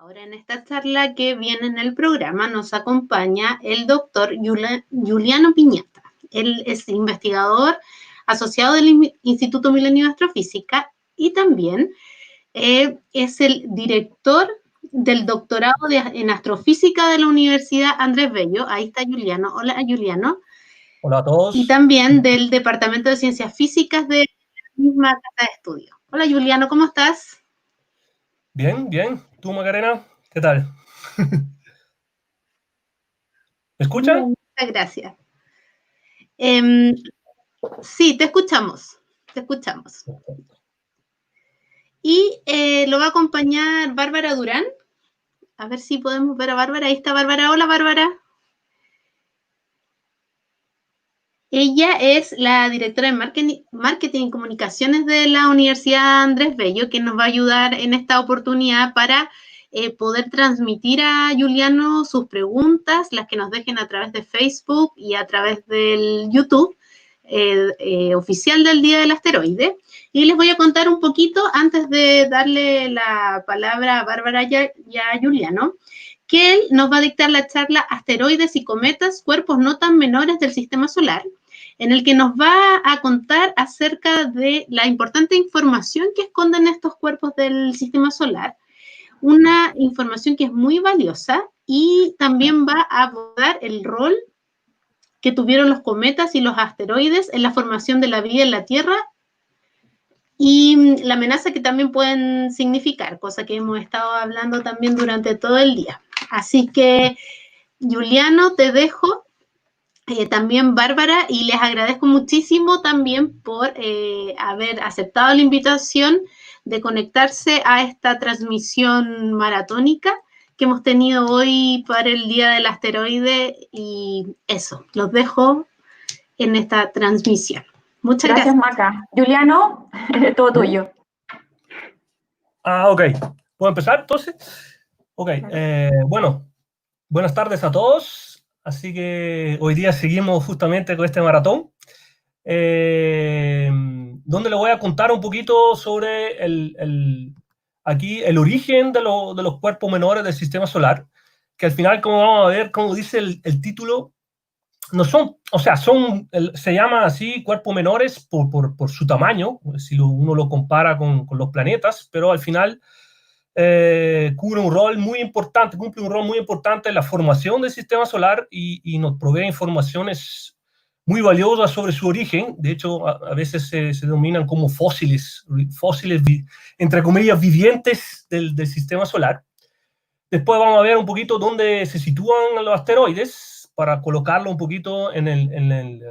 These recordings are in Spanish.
Ahora en esta charla que viene en el programa nos acompaña el doctor Juliano Piñata. Él es investigador asociado del Instituto Milenio de Astrofísica y también es el director del doctorado en astrofísica de la Universidad Andrés Bello. Ahí está Juliano. Hola, Juliano. Hola a todos. Y también del Departamento de Ciencias Físicas de la misma casa de estudio. Hola, Juliano, ¿cómo estás? Bien, bien. ¿Tú, Macarena? ¿Qué tal? ¿Me escuchan? Bien, muchas gracias. Sí, te escuchamos, te escuchamos. Y lo va a acompañar Bárbara Durán. A ver si podemos ver a Bárbara. Ahí está Bárbara. Hola, Bárbara. Ella es la directora de Marketing y Comunicaciones de la Universidad Andrés Bello, que nos va a ayudar en esta oportunidad para poder transmitir a Juliano sus preguntas, las que nos dejen a través de Facebook y a través del YouTube oficial del Día del Asteroide. Y les voy a contar un poquito, antes de darle la palabra a Bárbara y a Juliano, que él nos va a dictar la charla Asteroides y cometas, cuerpos no tan menores del Sistema Solar, en el que nos va a contar acerca de la importante información que esconden estos cuerpos del Sistema Solar, una información que es muy valiosa y también va a abordar el rol que tuvieron los cometas y los asteroides en la formación de la vida en la Tierra y la amenaza que también pueden significar, cosa que hemos estado hablando también durante todo el día. Así que, Juliano, te dejo. También Bárbara, y les agradezco muchísimo también por haber aceptado la invitación de conectarse a esta transmisión maratónica que hemos tenido hoy para el Día del Asteroide, y eso, los dejo en esta transmisión. Muchas gracias. Maca. Juliano, todo tuyo. Ok. ¿Puedo empezar entonces? Ok. Bueno, buenas tardes a todos. Así que hoy día seguimos justamente con este maratón, donde le voy a contar un poquito sobre aquí el origen de los cuerpos menores del Sistema Solar, que al final, como vamos a ver, como dice el título, no son, o sea, se llama así cuerpos menores por su tamaño, si uno lo compara con los planetas, pero al final cumple un rol muy importante en la formación del Sistema Solar y nos provee informaciones muy valiosas sobre su origen. De hecho, a veces se denominan como fósiles, entre comillas, vivientes del Sistema Solar. Después vamos a ver un poquito dónde se sitúan los asteroides para colocarlo un poquito en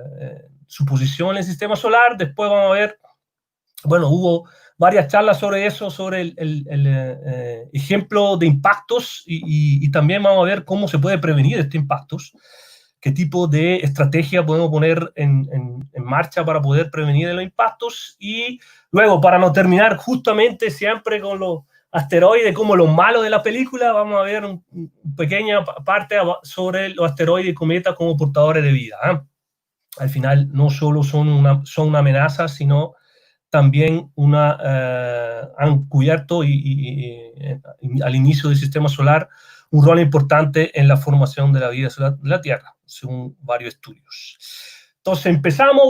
su posición en el Sistema Solar. Después vamos a ver, bueno, hubo varias charlas sobre eso, sobre el ejemplo de impactos y también vamos a ver cómo se puede prevenir estos impactos, qué tipo de estrategia podemos poner en marcha para poder prevenir los impactos. Y luego, para no terminar justamente siempre con los asteroides como los malos de la película, vamos a ver una pequeña parte sobre los asteroides y cometas como portadores de vida. Al final no solo son una amenaza, sino también han cubierto al inicio del Sistema Solar un rol importante en la formación de la vida de la Tierra, según varios estudios. Entonces empezamos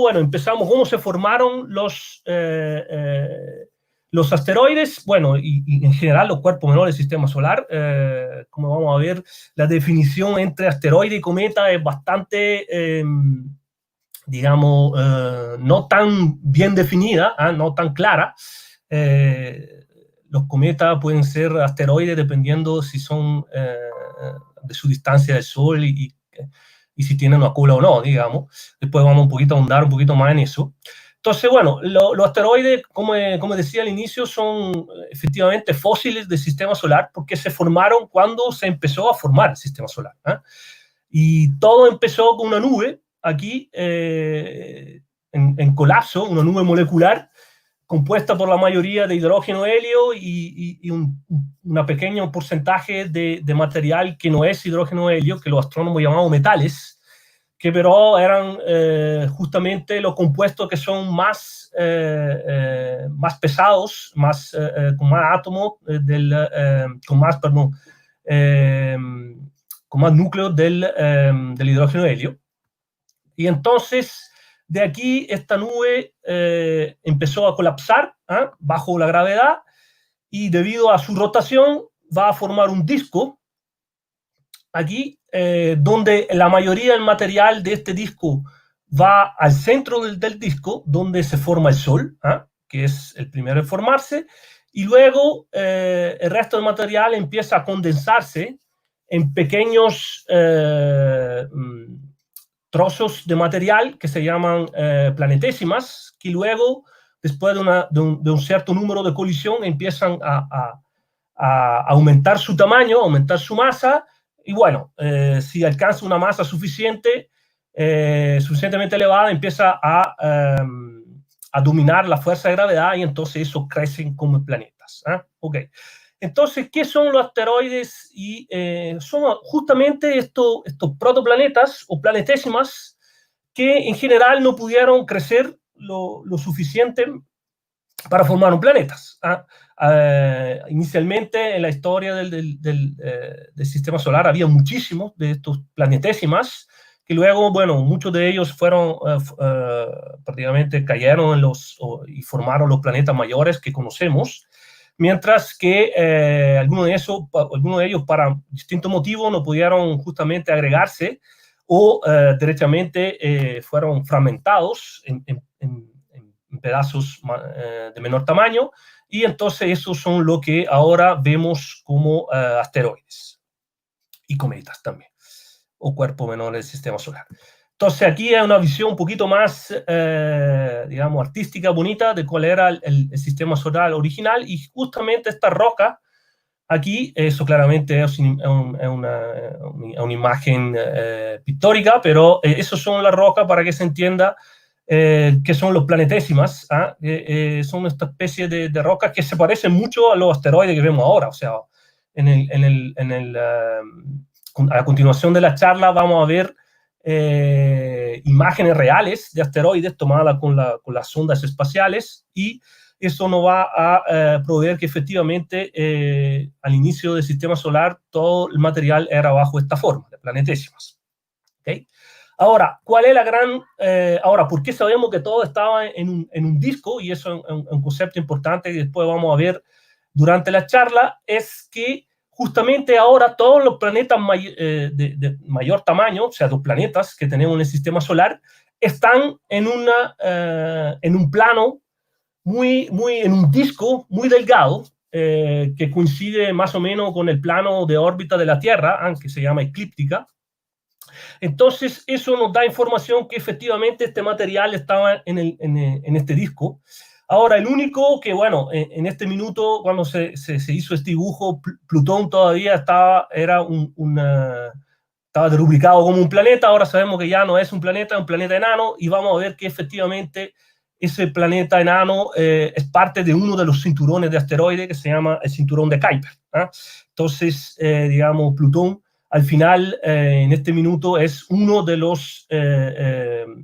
cómo se formaron los asteroides, bueno, y en general los cuerpos menores del Sistema Solar. Como vamos a ver, la definición entre asteroide y cometa es bastante digamos, no tan bien definida, no tan clara. Los cometas pueden ser asteroides dependiendo si son de su distancia del Sol y si tienen una cola o no, digamos. Después vamos a ahondar un poquito más en eso. Entonces, bueno, los asteroides, como decía al inicio, son efectivamente fósiles del Sistema Solar porque se formaron cuando se empezó a formar el Sistema Solar. Y todo empezó con una nube aquí en colapso, una nube molecular compuesta por la mayoría de hidrógeno, helio y un pequeño porcentaje de material que no es hidrógeno, helio, que los astrónomos llamamos metales, que pero eran justamente los compuestos que son más pesados, con más átomos, con más núcleos del hidrógeno helio. Y entonces, de aquí, esta nube empezó a colapsar bajo la gravedad, y debido a su rotación va a formar un disco aquí, donde la mayoría del material de este disco va al centro del disco, donde se forma el Sol, que es el primero en formarse, y luego el resto del material empieza a condensarse en pequeños trozos de material que se llaman planetésimas, que luego, después de un cierto número de colisión, empiezan a aumentar su tamaño, aumentar su masa, y bueno, si alcanza una masa suficientemente elevada, empieza a dominar la fuerza de gravedad, y entonces eso crecen como planetas. Okay. Entonces, ¿qué son los asteroides? Y son justamente estos protoplanetas o planetésimas que en general no pudieron crecer lo suficiente para formar un planeta. Inicialmente, en la historia del sistema solar había muchísimos de estos planetésimas, que luego, bueno, muchos de ellos fueron, prácticamente cayeron y formaron los planetas mayores que conocemos, mientras que algunos de ellos, para distintos motivos, no pudieron justamente agregarse, o derechamente fueron fragmentados en pedazos de menor tamaño, y entonces esos son lo que ahora vemos como asteroides y cometas también, o cuerpos menores del sistema solar. Entonces aquí hay una visión un poquito más, digamos, artística, bonita, de cuál era el sistema solar original, y justamente esta roca aquí, eso claramente es una imagen pictórica, pero esos son las rocas para que se entienda que son los planetésimas. Son esta especie de rocas que se parecen mucho a los asteroides que vemos ahora. O sea, a continuación de la charla vamos a ver imágenes reales de asteroides tomadas con las sondas espaciales, y eso nos va a proveer que efectivamente al inicio del sistema solar todo el material era bajo esta forma, de planetésimas. ¿Okay? Ahora, ¿cuál es la gran... ahora, ¿por qué sabemos que todo estaba en un disco? Y eso es un concepto importante que después vamos a ver durante la charla, es que justamente ahora todos los planetas de mayor tamaño, o sea, los planetas que tenemos en el sistema solar, están en un plano en un disco muy delgado, que coincide más o menos con el plano de órbita de la Tierra, que se llama eclíptica. Entonces, eso nos da información que efectivamente este material estaba en este disco. Ahora, el único que, bueno, en este minuto, cuando se hizo este dibujo, Plutón todavía estaba derubricado como un planeta. Ahora sabemos que ya no es un planeta enano, y vamos a ver que efectivamente ese planeta enano es parte de uno de los cinturones de asteroides que se llama el cinturón de Kuiper. Entonces, digamos, Plutón al final, en este minuto, es uno de los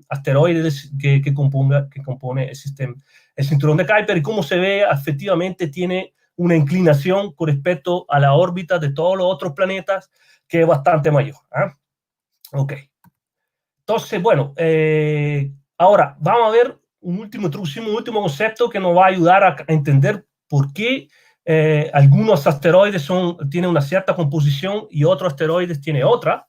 asteroides que compone el cinturón de Kuiper, y como se ve, efectivamente tiene una inclinación con respecto a la órbita de todos los otros planetas, que es bastante mayor. Ok. Entonces, bueno, ahora vamos a ver un último concepto que nos va a ayudar a entender por qué algunos asteroides tienen una cierta composición y otros asteroides tienen otra,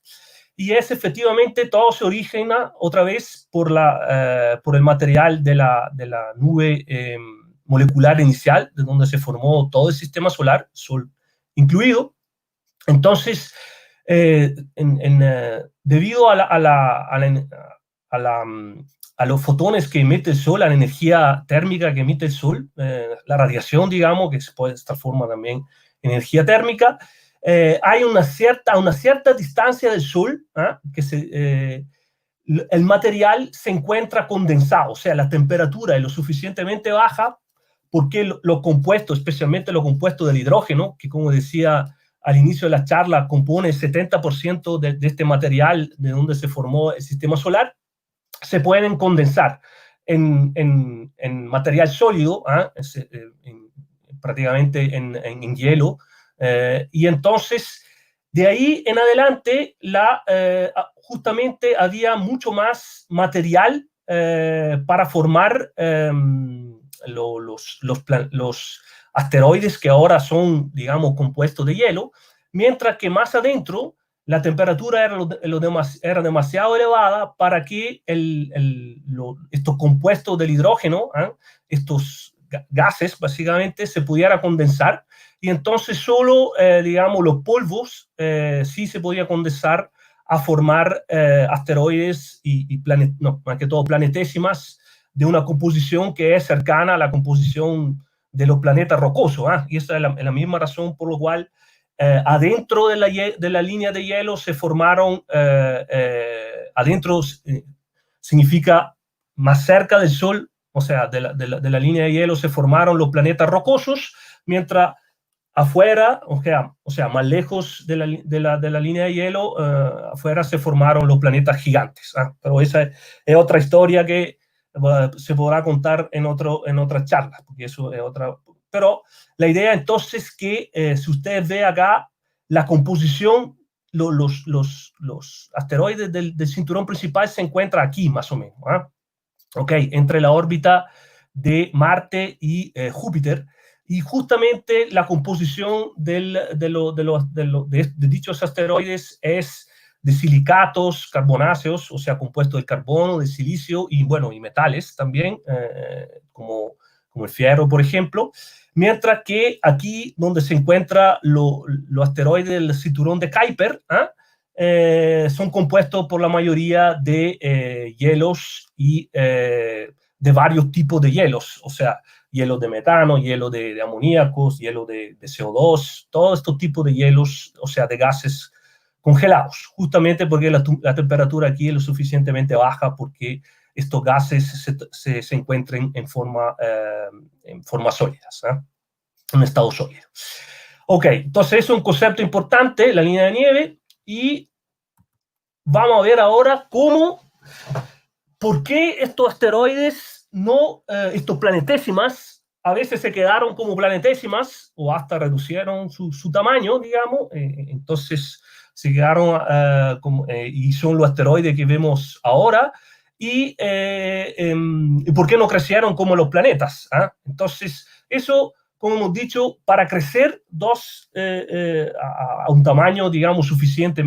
y es efectivamente todo se origina otra vez por el material de la nube molecular inicial, de donde se formó todo el sistema solar, Sol incluido. Entonces, debido a los fotones que emite el Sol, a la energía térmica que emite el Sol, la radiación, digamos, que se puede transformar también en energía térmica, hay una cierta distancia del Sol, que el material se encuentra condensado, o sea, la temperatura es lo suficientemente baja porque los compuestos, especialmente los compuestos del hidrógeno, que como decía al inicio de la charla, compone el 70% de este material de donde se formó el sistema solar, se pueden condensar en material sólido, prácticamente en hielo, y entonces De ahí en adelante, justamente había mucho más material para formar los asteroides que ahora son, digamos, compuestos de hielo, mientras que más adentro la temperatura era demasiado elevada para que estos compuestos del hidrógeno, estos gases básicamente, se pudiera condensar, y entonces solo, digamos, los polvos sí se podía condensar a formar asteroides y no, más que todo planetésimas de una composición que es cercana a la composición de los planetas rocosos, y esa es la misma razón por la cual adentro de la línea de hielo se formaron, adentro significa más cerca del Sol, o sea, de la línea de hielo se formaron los planetas rocosos, mientras afuera, o sea, más lejos de la línea de hielo, afuera se formaron los planetas gigantes. Pero esa es otra historia que se podrá contar en otras charlas, porque eso es otra. Pero la idea entonces es que si ustedes ven acá la composición, los asteroides del cinturón principal se encuentran aquí más o menos, entre la órbita de Marte y Júpiter. Y justamente la composición de dichos asteroides es de silicatos carbonáceos, o sea, compuesto de carbono, de silicio y, bueno, y metales también, como el fierro, por ejemplo. Mientras que aquí, donde se encuentra los asteroides del cinturón de Kuiper, son compuestos por la mayoría de hielos y de varios tipos de hielos, o sea, hielo de metano, hielo de amoníacos, hielo de CO2, todos estos tipos de hielos, o sea, de gases congelados, justamente porque la temperatura aquí es lo suficientemente baja porque estos gases se encuentran en forma sólidas, en estado sólido. Ok, entonces eso es un concepto importante, la línea de nieve, y vamos a ver ahora por qué estos asteroides estos planetésimas, a veces se quedaron como planetésimas o hasta reducieron su tamaño, digamos, entonces se quedaron y son los asteroides que vemos ahora, y por qué no crecieron como los planetas. Entonces, eso, como hemos dicho, para crecer a un tamaño, digamos, suficiente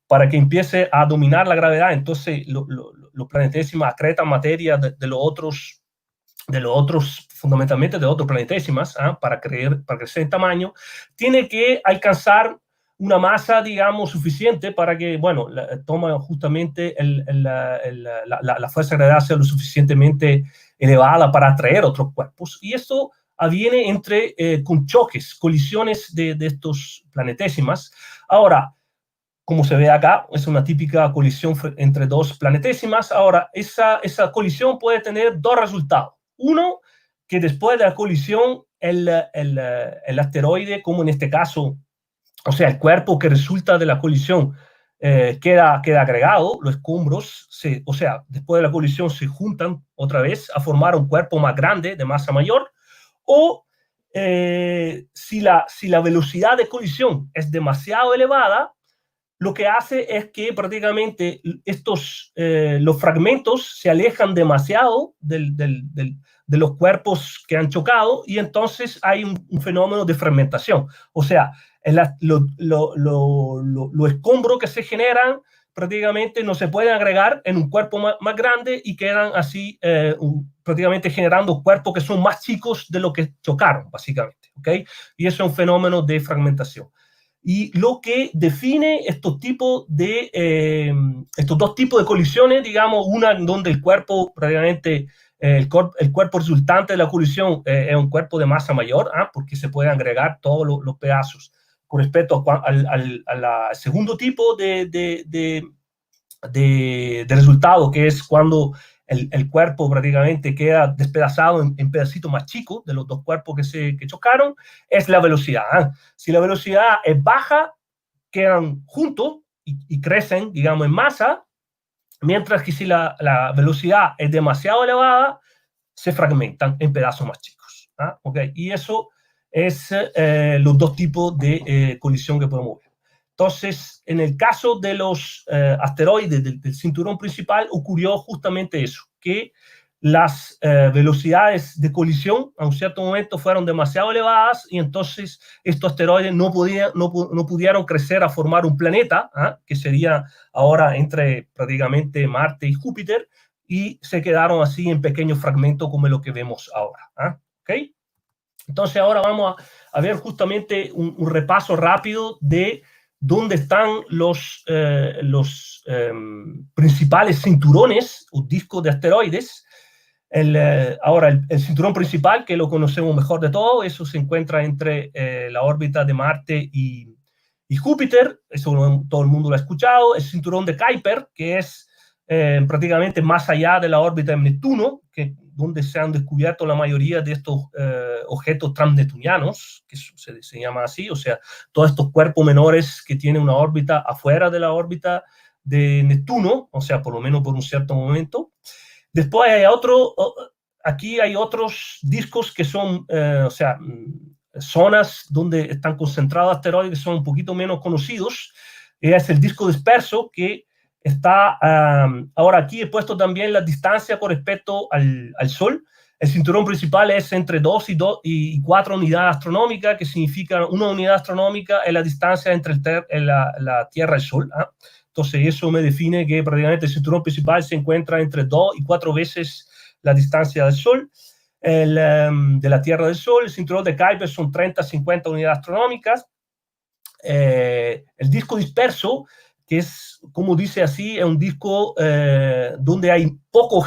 para que empiece a dominar la gravedad, entonces los planetésimas acretan materia de los otros, fundamentalmente de otros planetésimas, para crecer en tamaño, tiene que alcanzar una masa, digamos, suficiente para que, bueno, toma justamente la fuerza de gravedad sea lo suficientemente elevada para atraer otros cuerpos, y esto aviene con choques, colisiones de estos planetésimas. Ahora, como se ve acá, es una típica colisión entre dos planetésimas. Ahora, esa colisión puede tener dos resultados. Uno, que después de la colisión, el asteroide, como en este caso, o sea, el cuerpo que resulta de la colisión, queda agregado, los escombros, o sea, después de la colisión se juntan otra vez a formar un cuerpo más grande, de masa mayor, o si la velocidad de colisión es demasiado elevada, lo que hace es que prácticamente los fragmentos se alejan demasiado de los cuerpos que han chocado, y entonces hay un fenómeno de fragmentación. O sea, los escombros que se generan prácticamente no se pueden agregar en un cuerpo más grande y quedan así prácticamente generando cuerpos que son más chicos de lo que chocaron, básicamente. ¿Okay? Y eso es un fenómeno de fragmentación. Y lo que define estos dos tipos de colisiones, digamos, una en donde el cuerpo, prácticamente el cuerpo resultante de la colisión es un cuerpo de masa mayor, porque se pueden agregar todos los pedazos. Con respecto al segundo tipo de resultado, que es cuando el cuerpo prácticamente queda despedazado en pedacitos más chicos de los dos cuerpos que chocaron, es la velocidad. Si la velocidad es baja, quedan juntos y crecen, digamos, en masa, mientras que si la velocidad es demasiado elevada, se fragmentan en pedazos más chicos. ¿Okay? Y eso es los dos tipos de colisión que podemos ver. Entonces, en el caso de los asteroides del cinturón principal, ocurrió justamente eso, que las velocidades de colisión a un cierto momento fueron demasiado elevadas y entonces estos asteroides no pudieron crecer a formar un planeta, que sería ahora entre prácticamente Marte y Júpiter, y se quedaron así en pequeños fragmentos como lo que vemos ahora. ¿Okay? Entonces ahora vamos a ver justamente un repaso rápido de dónde están los principales cinturones o discos de asteroides. Ahora, el cinturón principal, que lo conocemos mejor de todo, eso se encuentra entre la órbita de Marte y Júpiter, eso todo el mundo lo ha escuchado. El cinturón de Kuiper, que es prácticamente más allá de la órbita de Neptuno, donde se han descubierto la mayoría de estos objetos transneptunianos, que se llama así, o sea, todos estos cuerpos menores que tienen una órbita afuera de la órbita de Neptuno, o sea, por lo menos por un cierto momento. Después aquí hay otros discos que son, o sea, zonas donde están concentrados asteroides que son un poquito menos conocidos. Es el disco disperso, que está, ahora aquí he puesto también la distancia con respecto al Sol. El cinturón principal es entre 2 y 4 unidades astronómicas, que significa una unidad astronómica es la distancia entre la Tierra y el Sol. Entonces eso me define que prácticamente el cinturón principal se encuentra entre 2 y 4 veces la distancia del Sol, de la Tierra del Sol. El cinturón de Kuiper son 30 a 50 unidades astronómicas. El disco disperso, que es, como dice así, es un disco donde hay pocos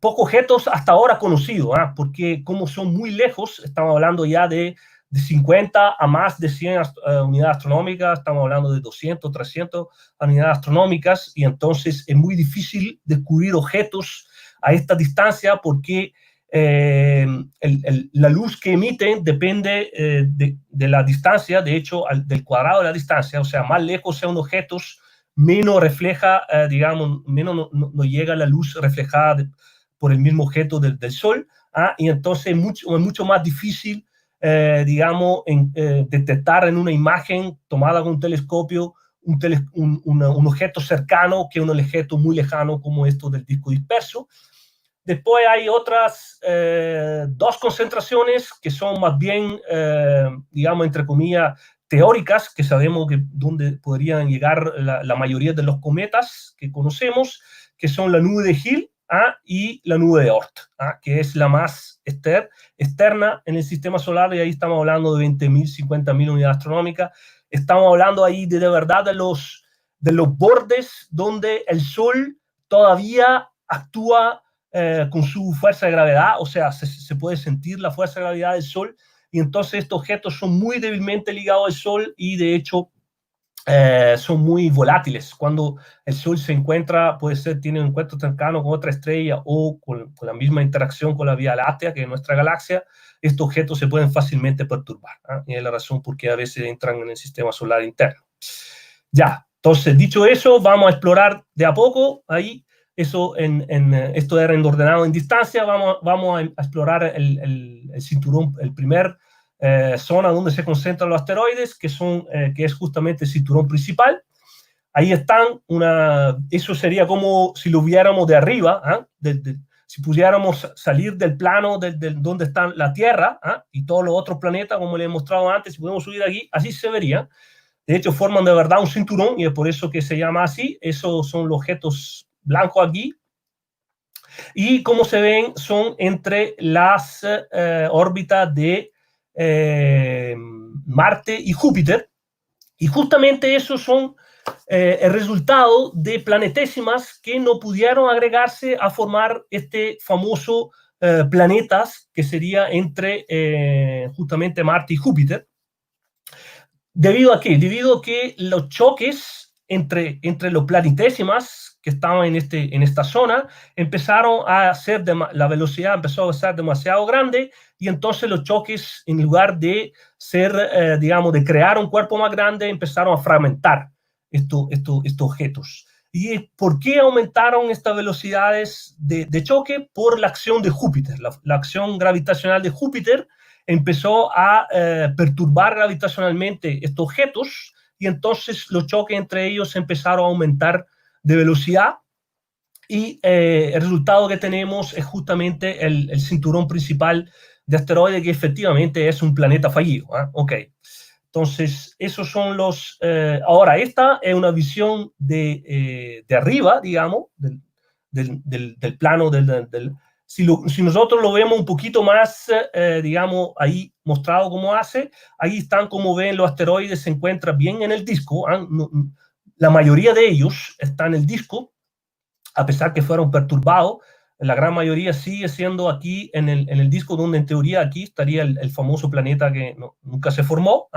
objetos hasta ahora conocidos, porque como son muy lejos, estamos hablando ya de 50 a más de 100 unidades astronómicas, estamos hablando de 200, 300 unidades astronómicas, y entonces es muy difícil descubrir objetos a esta distancia porque la luz que emiten depende de la distancia, de hecho, del cuadrado de la distancia, o sea, más lejos sean objetos, menos refleja, digamos, menos no llega la luz reflejada por el mismo objeto del Sol, y entonces es mucho más difícil, digamos, detectar en una imagen tomada con un telescopio un objeto cercano que un objeto muy lejano como esto del disco disperso. Después hay otras dos concentraciones que son más bien, digamos, entre comillas, teóricas, que sabemos que dónde podrían llegar la mayoría de los cometas que conocemos, que son la nube de Hill y la nube de Oort, que es la más externa en el sistema solar, y ahí estamos hablando de 20.000, 50.000 unidades astronómicas. Estamos hablando ahí de verdad de los bordes donde el Sol todavía actúa con su fuerza de gravedad, o sea, se puede sentir la fuerza de gravedad del Sol, y entonces estos objetos son muy débilmente ligados al Sol y de hecho son muy volátiles. Cuando el Sol se encuentra, tiene un encuentro cercano con otra estrella o con la misma interacción con la Vía Láctea, que es nuestra galaxia, estos objetos se pueden fácilmente perturbar, y es la razón por qué a veces entran en el sistema solar interno. Ya, entonces, dicho eso, vamos a explorar de a poco ahí. Eso esto era en ordenado en distancia. Vamos a explorar el cinturón, el primer zona donde se concentran los asteroides, que es justamente el cinturón principal. Ahí están, eso sería como si lo viéramos de arriba, si pudiéramos salir del plano donde está la Tierra, y todos los otros planetas, como les he mostrado antes, si podemos subir aquí, así se vería. De hecho, forman de verdad un cinturón, y es por eso que se llama así. Esos son los objetos blancos aquí. Y como se ven, son entre las órbitas de Marte y Júpiter. Y justamente esos son el resultado de planetésimas que no pudieron agregarse a formar este famoso planetas que sería entre justamente Marte y Júpiter. ¿Debido a qué? Debido a que los choques entre los planetésimas que estaban en esta zona empezaron a ser, la velocidad empezó a ser demasiado grande, y entonces los choques, en lugar de ser, digamos, de crear un cuerpo más grande, empezaron a fragmentar estos objetos. ¿Y por qué aumentaron estas velocidades de choque? Por la acción de Júpiter. La acción gravitacional de Júpiter empezó a perturbar gravitacionalmente estos objetos y entonces los choques entre ellos empezaron a aumentar de velocidad y el resultado que tenemos es justamente el cinturón principal de asteroides, que efectivamente es un planeta fallido. Ok, entonces esos son los... ahora, esta es una visión de arriba, digamos, del plano si nosotros lo vemos un poquito más, digamos, ahí mostrado cómo hace, ahí están, como ven, los asteroides se encuentran bien en el disco. La mayoría de ellos están en el disco, a pesar que fueron perturbados. La gran mayoría sigue siendo aquí en el disco, donde en teoría aquí estaría el famoso planeta que nunca se formó.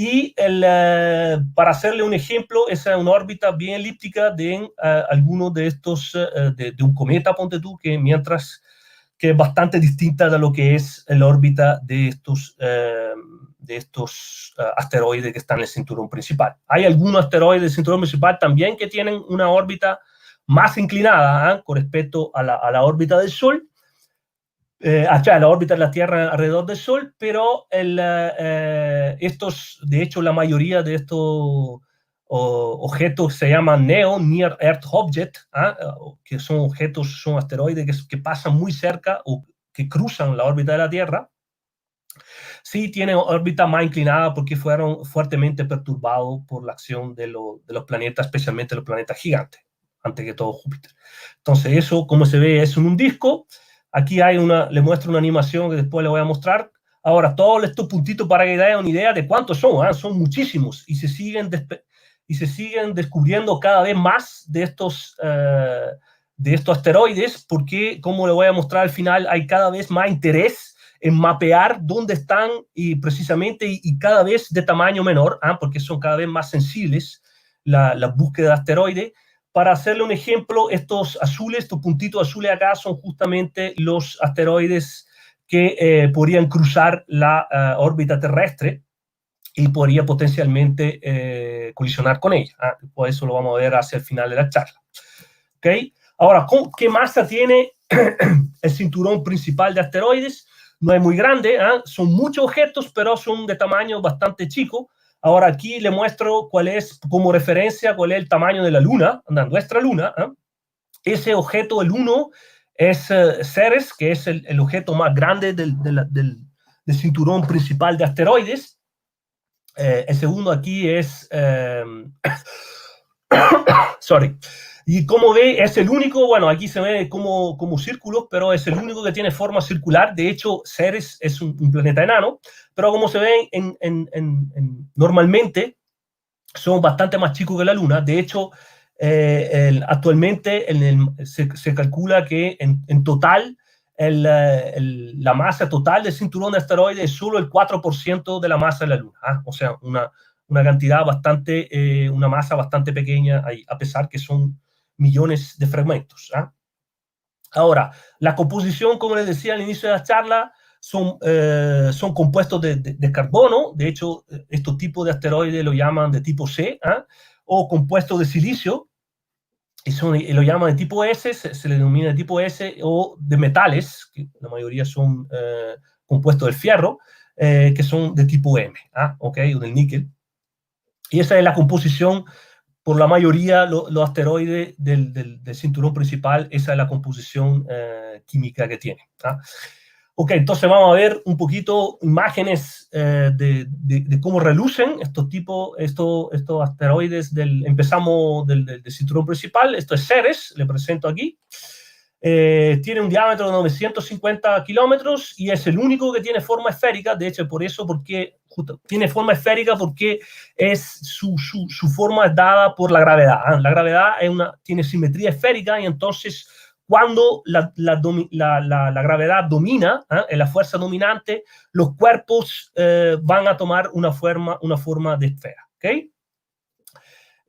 Y para hacerle un ejemplo, esa es una órbita bien elíptica de algunos de estos, de un cometa, ponte tú, que es bastante distinta de lo que es la órbita de estos asteroides que están en el cinturón principal. Hay algunos asteroides del cinturón principal también que tienen una órbita más inclinada con respecto a la órbita del Sol, la órbita de la Tierra alrededor del Sol, pero de hecho, la mayoría de estos objetos se llaman Near Earth Object, que son objetos, son asteroides que pasan muy cerca o que cruzan la órbita de la Tierra. Sí tienen órbita más inclinada porque fueron fuertemente perturbados por la acción de los planetas, especialmente los planetas gigantes, antes que todo Júpiter. Entonces eso, como se ve, es un disco. Aquí le muestro una animación que después le voy a mostrar. Ahora, todos estos puntitos para que den una idea de cuántos son muchísimos y se siguen descubriendo cada vez más de estos asteroides, porque, como le voy a mostrar al final, hay cada vez más interés en mapear dónde están y precisamente y cada vez de tamaño menor, porque son cada vez más sensibles la búsqueda de asteroides. Para hacerle un ejemplo, estos puntitos azules acá son justamente los asteroides que podrían cruzar la órbita terrestre y podría potencialmente colisionar con ella. Por eso lo vamos a ver hacia el final de la charla. ¿Okay? Ahora, ¿qué masa tiene el cinturón principal de asteroides? No es muy grande, son muchos objetos, pero son de tamaño bastante chico. Ahora aquí le muestro como referencia, cuál es el tamaño de la Luna, nuestra Luna. Ese objeto, el 1, es Ceres, que es el objeto más grande del cinturón principal de asteroides. El segundo aquí es... sorry. Y como ve, es el único, bueno, aquí se ve como círculos, pero es el único que tiene forma circular. De hecho, Ceres es un planeta enano, pero como se ve normalmente, son bastante más chicos que la Luna. De hecho, actualmente se calcula que en total, la masa total del cinturón de asteroides es solo el 4% de la masa de la Luna. O sea, una cantidad bastante, una masa bastante pequeña, a pesar que son millones de fragmentos. Ahora, la composición, como les decía al inicio de la charla, son compuestos de carbono. De hecho, estos tipos de asteroides lo llaman de tipo C, o compuestos de silicio, y lo llaman de tipo S, se le denomina de tipo S, o de metales, que la mayoría son compuestos del fierro, que son de tipo M, o del níquel. Y esa es la composición. Por la mayoría, los asteroides del cinturón principal, esa es la composición química que tiene. Ok, entonces vamos a ver un poquito imágenes de cómo relucen estos asteroides. Empezamos del cinturón principal. Esto es Ceres, le presento aquí. Tiene un diámetro de 950 kilómetros y es el único que tiene forma esférica. De hecho, porque tiene forma esférica porque su forma es dada por la gravedad. La gravedad tiene simetría esférica, y entonces cuando la gravedad domina, la fuerza dominante, los cuerpos van a tomar una forma de esfera. ¿Okay?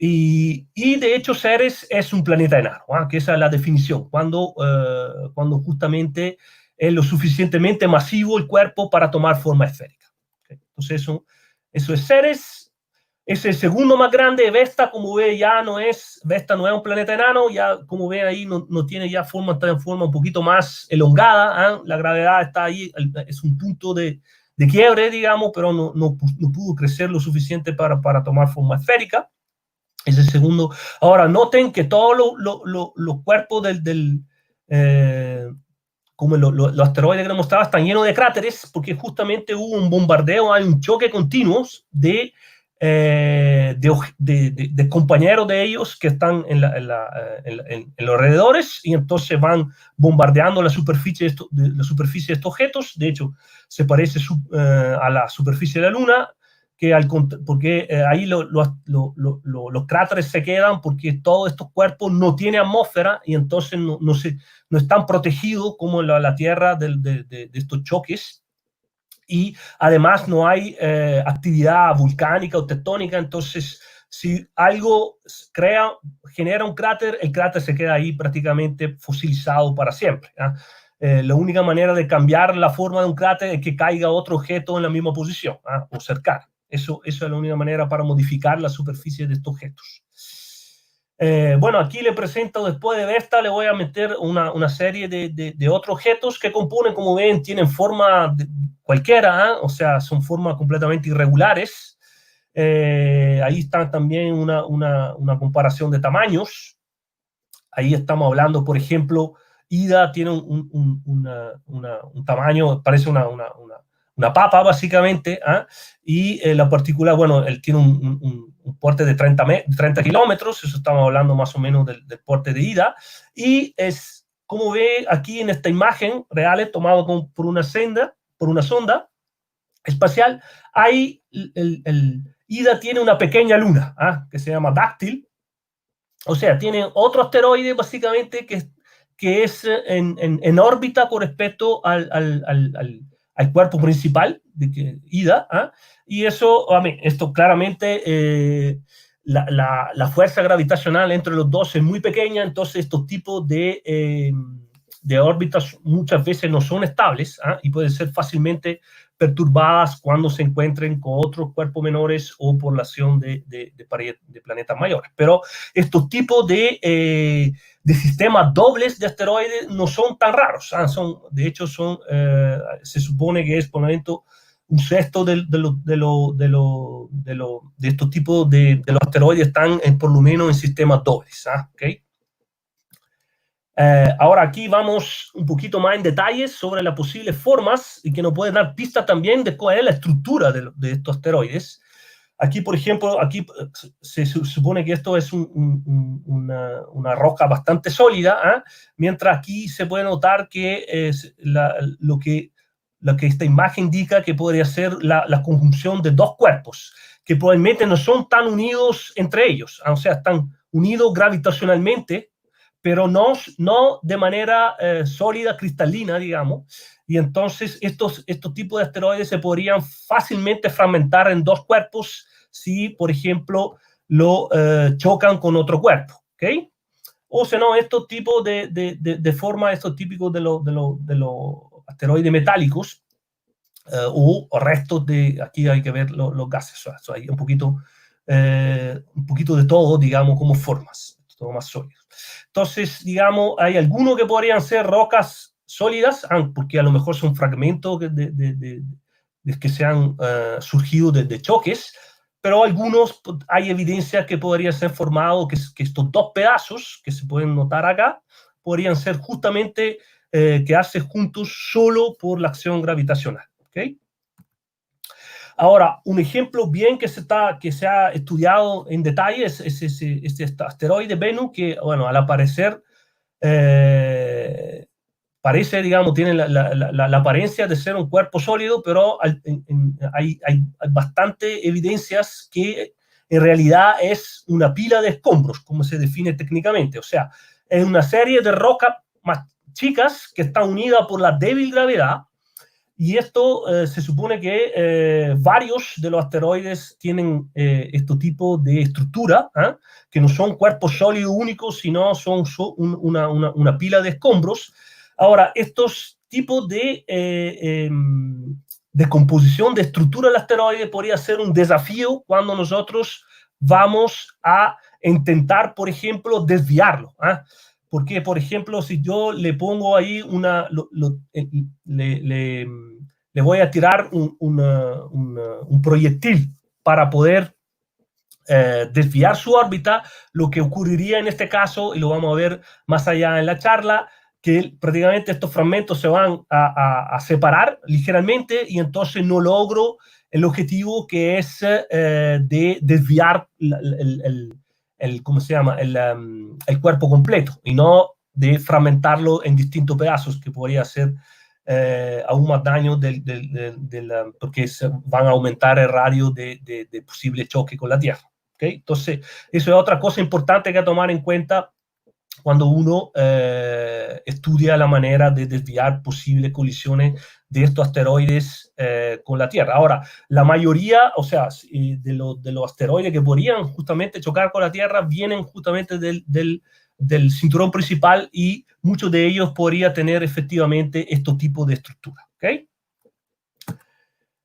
Y de hecho, Ceres es un planeta enano, que esa es la definición, cuando justamente es lo suficientemente masivo el cuerpo para tomar forma esférica. ¿Okay? Entonces, eso es Ceres. Es el segundo más grande. Vesta, como ve, Vesta no es un planeta enano, ya como ve ahí no tiene ya forma, está en forma un poquito más elongada, ¿eh? La gravedad está ahí, es un punto de quiebre, digamos, pero no pudo crecer lo suficiente para tomar forma esférica. Es el segundo. Ahora, noten que todos los cuerpos como los asteroides que les mostraba están llenos de cráteres porque justamente hubo un bombardeo, hay un choque continuo de compañeros de ellos que están en los alrededores, y entonces van bombardeando la superficie de estos objetos. De hecho, se parece a la superficie de la Luna, porque ahí los cráteres se quedan porque todos estos cuerpos no tienen atmósfera y entonces no están protegidos como la Tierra de estos choques. Y además no hay actividad volcánica o tectónica, entonces si algo genera un cráter, el cráter se queda ahí prácticamente fosilizado para siempre, ¿eh? La única manera de cambiar la forma de un cráter es que caiga otro objeto en la misma posición, ¿eh? O cercano. Eso es la única manera para modificar la superficie de estos objetos. Bueno, aquí le presento, después de Vesta, le voy a meter una serie de otros objetos que componen, como ven, tienen forma cualquiera, ¿eh? O sea, son formas completamente irregulares. Ahí está también una comparación de tamaños. Ahí estamos hablando, por ejemplo, Ida tiene un tamaño, parece una papa, básicamente, ¿eh? Y la partícula, bueno, él tiene un porte de 30 kilómetros, eso estamos hablando más o menos del porte de Ida, y es, como ve aquí en esta imagen real, tomado por una sonda espacial, ahí Ida tiene una pequeña luna, ¿eh? Que se llama Dáctil, o sea, tiene otro asteroide, básicamente, que es en órbita con respecto al cuerpo principal de Ida, ¿eh? Y eso, esto claramente, la fuerza gravitacional entre los dos es muy pequeña, entonces estos tipos de órbitas muchas veces no son estables, ¿eh? Y pueden ser fácilmente perturbadas cuando se encuentren con otros cuerpos menores o por la acción de planetas mayores. Pero estos tipos de sistemas dobles de asteroides no son tan raros, ¿eh? De hecho, se supone que es por el momento un sexto de estos tipos de los asteroides están por lo menos en sistemas dobles, ¿eh? ¿Okay? Ahora aquí vamos un poquito más en detalles sobre las posibles formas y que nos pueden dar pistas también de cuál es la estructura de estos asteroides. Aquí, por ejemplo, se supone que esto es una roca bastante sólida, ¿eh? Mientras aquí se puede notar que lo que esta imagen indica que podría ser la conjunción de dos cuerpos que probablemente no son tan unidos entre ellos, o sea, están unidos gravitacionalmente, pero no de manera sólida, cristalina, digamos. Y entonces estos tipos de asteroides se podrían fácilmente fragmentar en dos cuerpos si, por ejemplo, lo chocan con otro cuerpo, ¿ok? O sea, no, estos tipos de forma, estos típicos de los asteroides metálicos o restos aquí hay que ver los gases, o sea, hay un poquito de todo, digamos, como formas, todo más sólido. Entonces, digamos, hay algunos que podrían ser rocas sólidas, porque a lo mejor son fragmentos que se han surgido de choques, pero algunos hay evidencia que podrían ser formados, que estos dos pedazos que se pueden notar acá, podrían ser justamente quedarse juntos solo por la acción gravitacional, ¿ok? Ahora, un ejemplo bien que se ha estudiado en detalle es este asteroide Bennu, que, bueno, al aparecer parece, digamos, tiene la apariencia de ser un cuerpo sólido, pero hay bastante evidencias que en realidad es una pila de escombros, como se define técnicamente. O sea, es una serie de rocas más chicas que están unidas por la débil gravedad. Y esto se supone que varios de los asteroides tienen este tipo de estructura, ¿eh? Que no son cuerpos sólidos únicos, sino son una pila de escombros. Ahora, estos tipos de de composición, de estructura del asteroide podría ser un desafío cuando nosotros vamos a intentar, por ejemplo, desviarlo. Porque, por ejemplo, si yo le pongo ahí le voy a tirar un proyectil para poder desviar su órbita, lo que ocurriría en este caso, y lo vamos a ver más allá en la charla, que prácticamente estos fragmentos se van a separar ligeramente y entonces no logro el objetivo que es de desviar ¿cómo se llama? El cuerpo completo y no de fragmentarlo en distintos pedazos, que podría ser aún más daño porque van a aumentar el radio de posible choque con la Tierra. ¿Okay? Entonces, eso es otra cosa importante que tomar en cuenta cuando uno estudia la manera de desviar posibles colisiones de estos asteroides con la Tierra. Ahora, la mayoría, o sea, de los asteroides que podrían justamente chocar con la Tierra vienen justamente del cinturón principal y muchos de ellos podrían tener efectivamente este tipo de estructura. ¿Okay?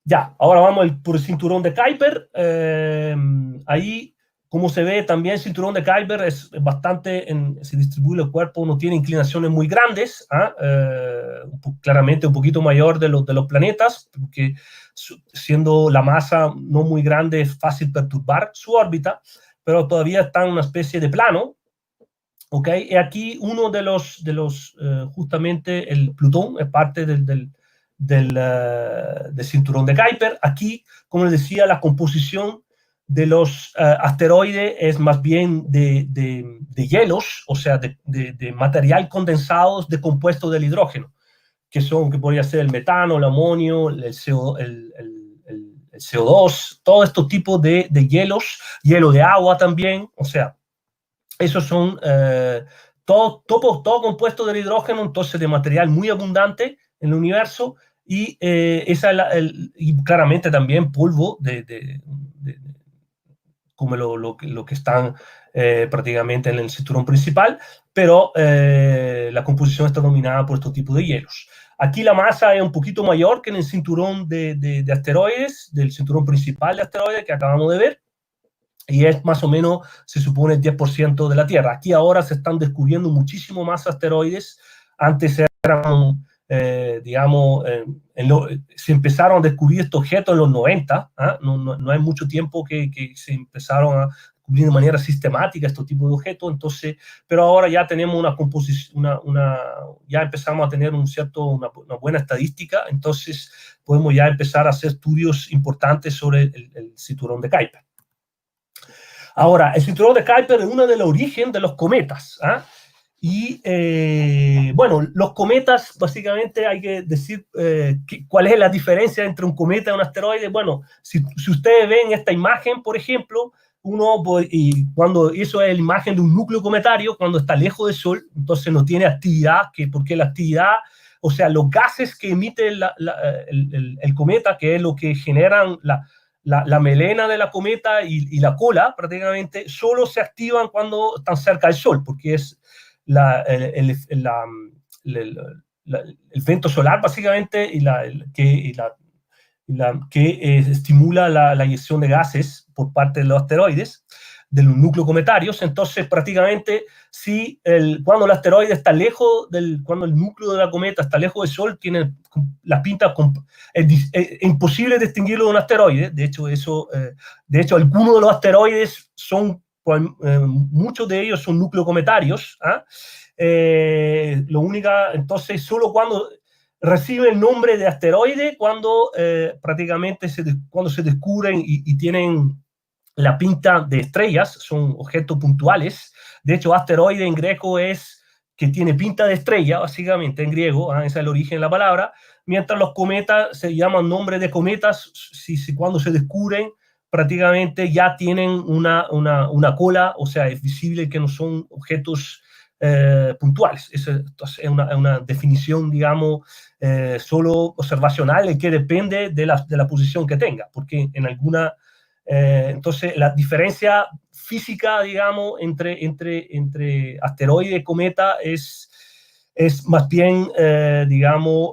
Ya, ahora vamos por el cinturón de Kuiper. Ahí, como se ve, también el cinturón de Kuiper es bastante, se distribuye el cuerpo, no tiene inclinaciones muy grandes, claramente un poquito mayor de los planetas, porque siendo la masa no muy grande es fácil perturbar su órbita, pero todavía está en una especie de plano. ¿Okay? Y aquí uno de los justamente el Plutón es parte del cinturón de Kuiper. Aquí, como les decía, la composición de los asteroides es más bien de hielos, o sea, de material condensado de compuestos del hidrógeno, que podría ser el metano, el amonio, el CO2, todos estos tipos de hielos, hielo de agua también, o sea, esos son todo compuesto del hidrógeno, entonces de material muy abundante en el universo, y y claramente también polvo como lo que están prácticamente en el cinturón principal, pero la composición está dominada por estos tipos de hielos. Aquí la masa es un poquito mayor que en el cinturón de asteroides, del cinturón principal de asteroides que acabamos de ver, y es más o menos, se supone, el 10% de la Tierra. Aquí ahora se están descubriendo muchísimo más asteroides. Antes eran, digamos, se empezaron a descubrir estos objetos en los 90. No hay mucho tiempo que se empezaron a descubrir de manera sistemática estos tipos de objetos. Entonces, pero ahora ya tenemos una composición, ya empezamos a tener una buena estadística. Entonces, podemos ya empezar a hacer estudios importantes sobre el cinturón de Kuiper. Ahora, el cinturón de Kuiper es uno de los orígenes de los cometas. Y, bueno, los cometas, básicamente hay que decir cuál es la diferencia entre un cometa y un asteroide. Bueno, si ustedes ven esta imagen, por ejemplo, cuando eso es la imagen de un núcleo cometario, cuando está lejos del Sol, entonces no tiene actividad, porque la actividad, o sea, los gases que emite el cometa, que es lo que generan la melena de la cometa y la cola, prácticamente, solo se activan cuando están cerca del Sol, porque es el viento solar, básicamente, que estimula la eyección de gases por parte de los asteroides, de los núcleos cometarios. Entonces, prácticamente, cuando el asteroide está lejos cuando el núcleo de la cometa está lejos del Sol, tiene la pinta, es imposible distinguirlo de un asteroide. De hecho, algunos de los asteroides muchos de ellos son núcleos cometarios. Entonces, solo cuando recibe el nombre de asteroide, cuando prácticamente cuando se descubren y tienen la pinta de estrellas, son objetos puntuales. De hecho, asteroide en griego es que tiene pinta de estrella, básicamente en griego, ese es el origen de la palabra, mientras los cometas se llaman nombre de cometas cuando se descubren, prácticamente ya tienen una cola, o sea, es visible que no son objetos puntuales. Es una definición, digamos, solo observacional, que depende de la posición que tenga, porque en alguna... entonces, la diferencia física, digamos, entre asteroide y cometa es más bien, digamos,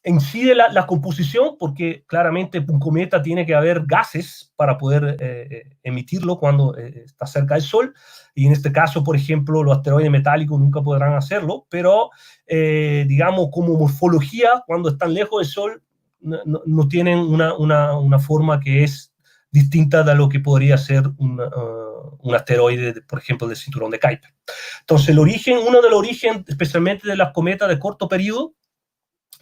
incide la composición, porque claramente un cometa tiene que haber gases para poder emitirlo cuando está cerca del Sol, y en este caso, por ejemplo, los asteroides metálicos nunca podrán hacerlo, pero digamos como morfología, cuando están lejos del Sol, no tienen una forma que es distinta de lo que podría ser un asteroide, por ejemplo, del cinturón de Kuiper. Entonces, uno de los orígenes, especialmente de las cometas de corto periodo,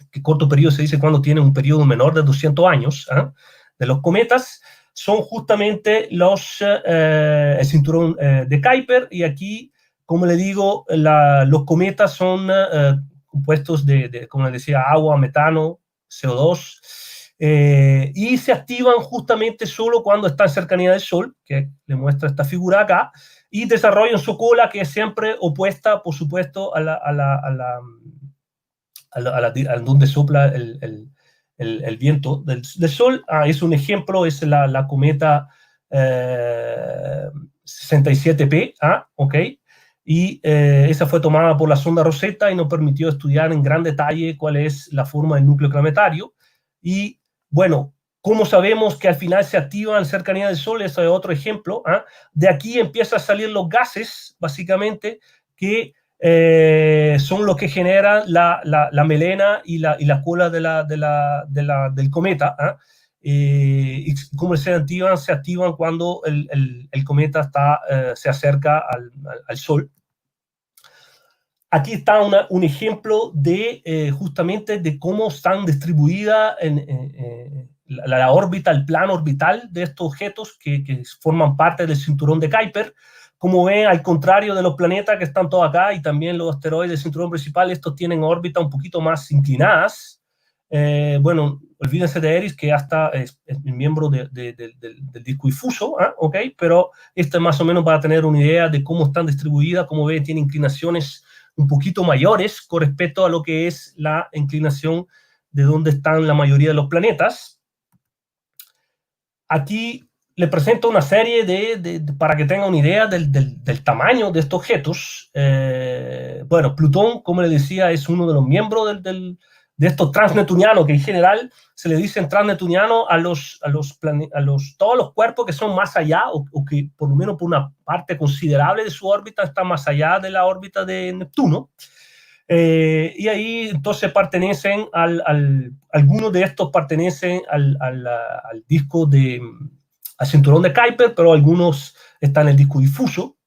que corto periodo se dice cuando tiene un periodo menor de 200 años, de los cometas, son justamente el cinturón de Kuiper, y aquí, como le digo, los cometas son compuestos como les decía, agua, metano, CO2, y se activan justamente solo cuando están en cercanía del Sol, que le muestra esta figura acá, y desarrollan su cola, que es siempre opuesta, por supuesto, a donde sopla el viento del Sol. Es un ejemplo, es la cometa 67P, ¿ok? Y esa fue tomada por la sonda Rosetta y nos permitió estudiar en gran detalle cuál es la forma del núcleo planetario. Y bueno, ¿cómo sabemos que al final se activa en cercanía del Sol? Ese es otro ejemplo. De aquí empiezan a salir los gases, básicamente, que son los que generan la melena y la cola del cometa. Y como se activan cuando el cometa se acerca al Sol. Aquí está un ejemplo justamente de cómo están distribuidas la órbita, el plano orbital de estos objetos que forman parte del cinturón de Kuiper. Como ven, al contrario de los planetas que están todos acá, y también los asteroides del cinturón principal, estos tienen órbitas un poquito más inclinadas. Bueno, olvídense de Eris, que hasta es miembro del disco difuso, ¿ok? Pero esto es más o menos para tener una idea de cómo están distribuidas. Como ven, tiene inclinaciones un poquito mayores con respecto a lo que es la inclinación de donde están la mayoría de los planetas. Aquí le presento una serie para que tengan una idea del tamaño de estos objetos. Bueno, Plutón, como le decía, es uno de los miembros de estos transneptunianos, que en general se le dicen transneptunianos a todos los cuerpos que son más allá, o que por lo menos por una parte considerable de su órbita están más allá de la órbita de Neptuno. Y ahí entonces pertenecen algunos de estos pertenecen al disco al cinturón de Kuiper, pero algunos están en el disco difuso,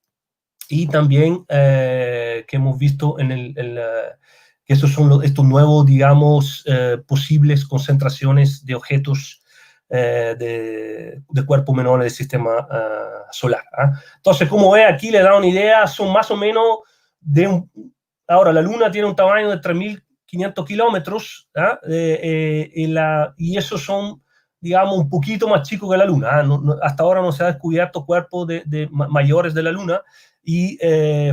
y también que hemos visto que esos son estos nuevos, digamos, posibles concentraciones de objetos de cuerpos menores del sistema solar. Entonces, como ve aquí, le da una idea, son más o menos ahora, la Luna tiene un tamaño de 3.500 kilómetros, y esos son, digamos, un poquito más chicos que la Luna. Hasta ahora no se ha descubierto cuerpos mayores de la Luna, y